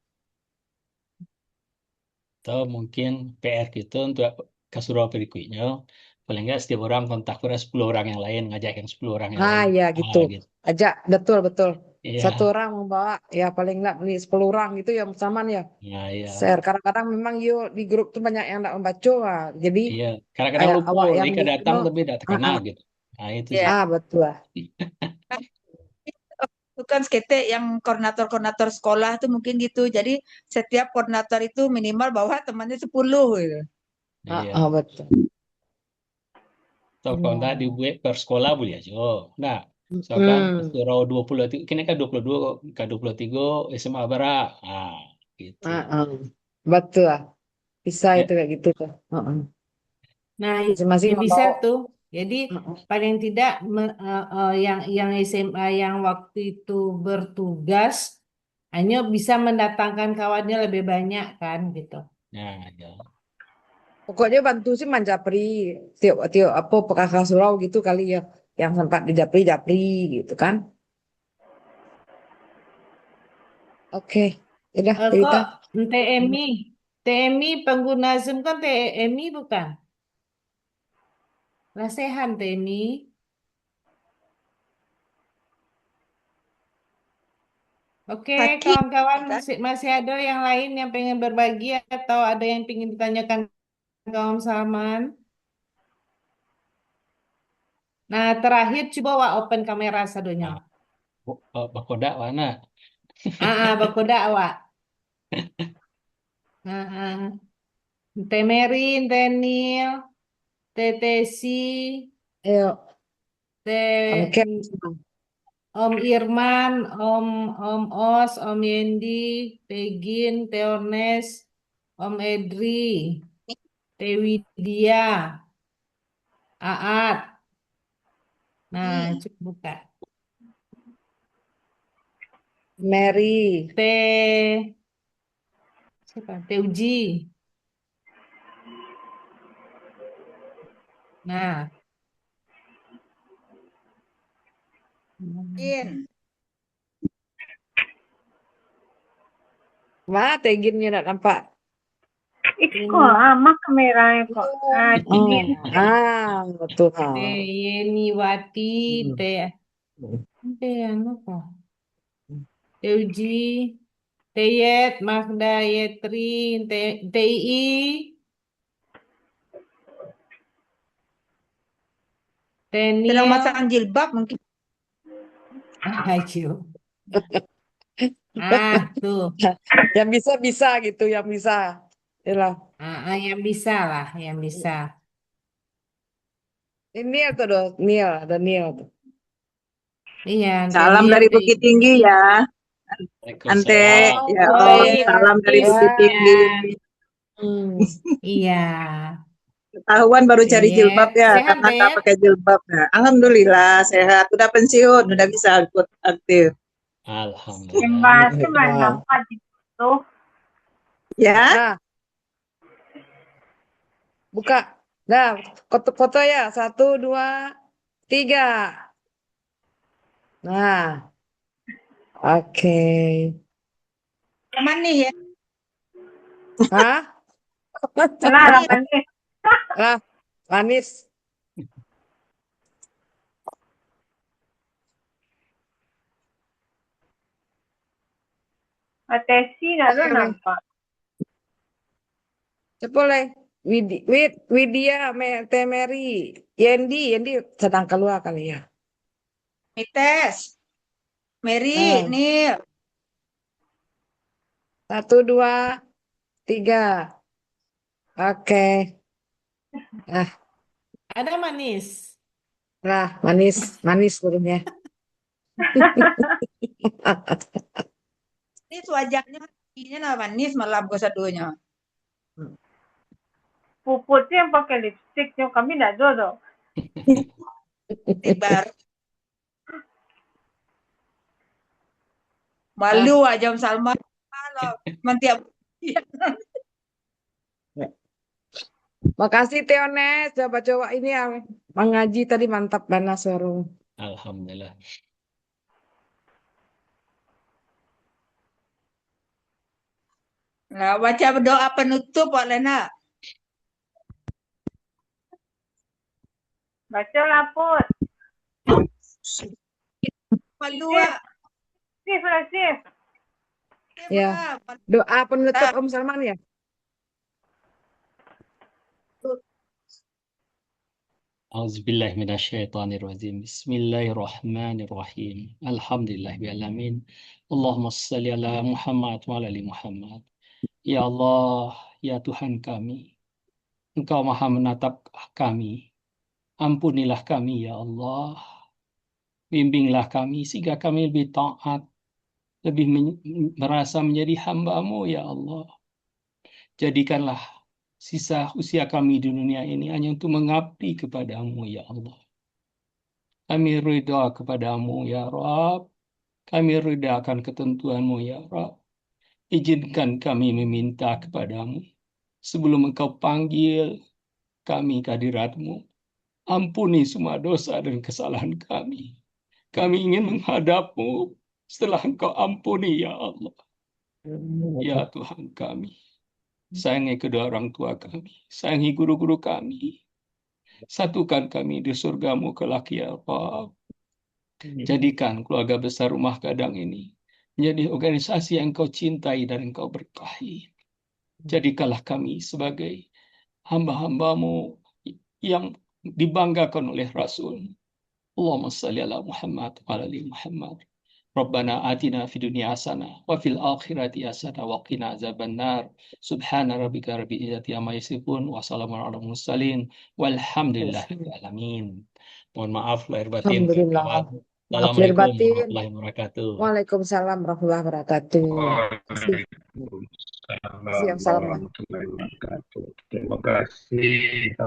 Atau mungkin PR kita untuk ke surau berikutnya, paling nggak setiap orang kontak pada 10 orang yang lain, ngajak yang 10 orang yang lain. Ya gitu. Gitu. Ajak, betul. Iya. Satu orang membawa, ya paling nggak 10 orang gitu ya Salman ya. Iya. Share. Kadang-kadang memang yuk di grup tuh banyak yang nggak membaca. Jadi Iya. Kadang-kadang lupa, awak yang mereka datang di tapi tidak terkena gitu. Nah itu sih. betul. Itu kan skete yang koordinator sekolah tuh mungkin gitu. Jadi setiap koordinator itu minimal bawa temannya 10 gitu. Iya. Betul. So, kalau nggak dibuat per sekolah boleh aja. Nah, misalkan surau 20 itu, kini kan 22 ke 23 SMA bara. Nah, gitu. Betul. Bisa Ya. itu kayak gitu tuh. Nah, Masing-masing ya bisa membawa. tuh. Jadi paling tidak yang SMA yang waktu itu bertugas hanya bisa mendatangkan kawannya lebih banyak kan gitu. Nah, ya. Pokoknya bantu sih Manjapri, tiap apa kakak surau gitu kali ya, yang sempat di Japri gitu kan. Oke, udah Kok cerita. TMI pengguna Zoom kan TMI bukan? Lesehan TMI. Oke, kawan-kawan masih ada yang lain yang pengen berbagi atau ada yang pengen ditanyakan kawan Salman? Nah, terakhir coba wa open kamera sadonya. Bakoda mana? Bakoda wa. Temerin, Tenil, Tetesi, Om Irman, Om Os, Om Yendi, Pegin, Teornes, Om Edri, Tewidia, Aat. Nah, coba buka. Mary. Siapa? Teuji. Nah. Teginnya enggak nampak. Itu kok lama kameranya kok. Betul. Yeniwati, apa? Teuji, Teyet, Magda, Yetrin, TI. Tenil. Sedang masang jilbab mungkin. Ayo. Tuh. Yang bisa gitu, yang bisa. Yalah. Yang bisa lah, yang bisa. Ini atau Daniel tuh. Iya. Salam dari Bukit Tinggi ya. Ante, ya salam dari Bukit Tinggi. Iya. Ketahuan baru cari jilbab ya, karena nggak pakai jilbab. Nah, alhamdulillah sehat. Udah pensiun, udah bisa ikut aktif. Alhamdulillah. Yang bahasnya main nampak gitu. Ya. Buka. Nah, foto ya. 1, 2, 3. Nah. Oke. Manis ya? Hah? Manis. Manis. Atesi nado Boleh, nampak. boleh. Widya, Temeri, Yendi sedang keluar kali ya. Mites, Mary, Nah, Nil. 1, 2, 3. Oke. Ah, Ada manis. lah manis burungnya. Ini wajaknya ini nama manis malam ke sadunya. Puputnya yang pakai lipstick, yang kami tidak ada. Tibar. Malu aja Salma. Kalau mentiap. Makasih Teones, coba-coba ini yang mengaji tadi mantap banget suara. Alhamdulillah. Nah, baca doa penutup Pak Lena. Baca laput. Malu Sif. Ya. Doa penutup Om Salman ya. Auzubillahi minasyaitonirrajim. Bismillahirrahmanirrahim. Alhamdulillahirrahmanirrahim. Allahumma salli ala Muhammad wa ala ali Muhammad. Ya Allah, ya Tuhan kami, Engkau maha menatap kami. Ampunilah kami, ya Allah. Bimbinglah kami sehingga kami lebih taat, lebih merasa menjadi hamba-Mu, ya Allah. Jadikanlah sisa usia kami di dunia ini hanya untuk mengabdi kepada-Mu, ya Allah. Kami ridha kepada-Mu, ya Rabb. Kami ridha akan ketentuan-Mu, ya Rabb. Izinkan kami meminta kepada-Mu. Sebelum Engkau panggil kami ke hadirat-Mu, ampuni semua dosa dan kesalahan kami. Kami ingin menghadap-Mu setelah Engkau ampuni, ya Allah. Ya Tuhan kami, sayangi kedua orang tua kami, sayangi guru-guru kami. Satukan kami di surga-Mu kelak, ya Rabb. Jadikan keluarga besar Rumah Gadang ini menjadi organisasi yang Engkau cintai dan Engkau berkahi. Jadikanlah kami sebagai hamba-hamba-Mu yang dibanggakan oleh Rasul. Allahumma salli ala Muhammad wa ala ali Muhammad. Rabbana atina fid dunya hasanah wa fil akhirati hasanah wa qina azabannar. Subhana rabbika rabbil izzati amma yasifun wa salamun ala mursalin walhamdulillahirabbil alamin. Mohon maaf lahir batin. Alhamdulillah. Maaf lahir Assalamualaikum batin. warahmatullahi wabarakatuh. Waalaikumsalam warahmatullahi wabarakatuh. Waalaikumsalam warahmatullahi wabarakatuh. Terima kasih.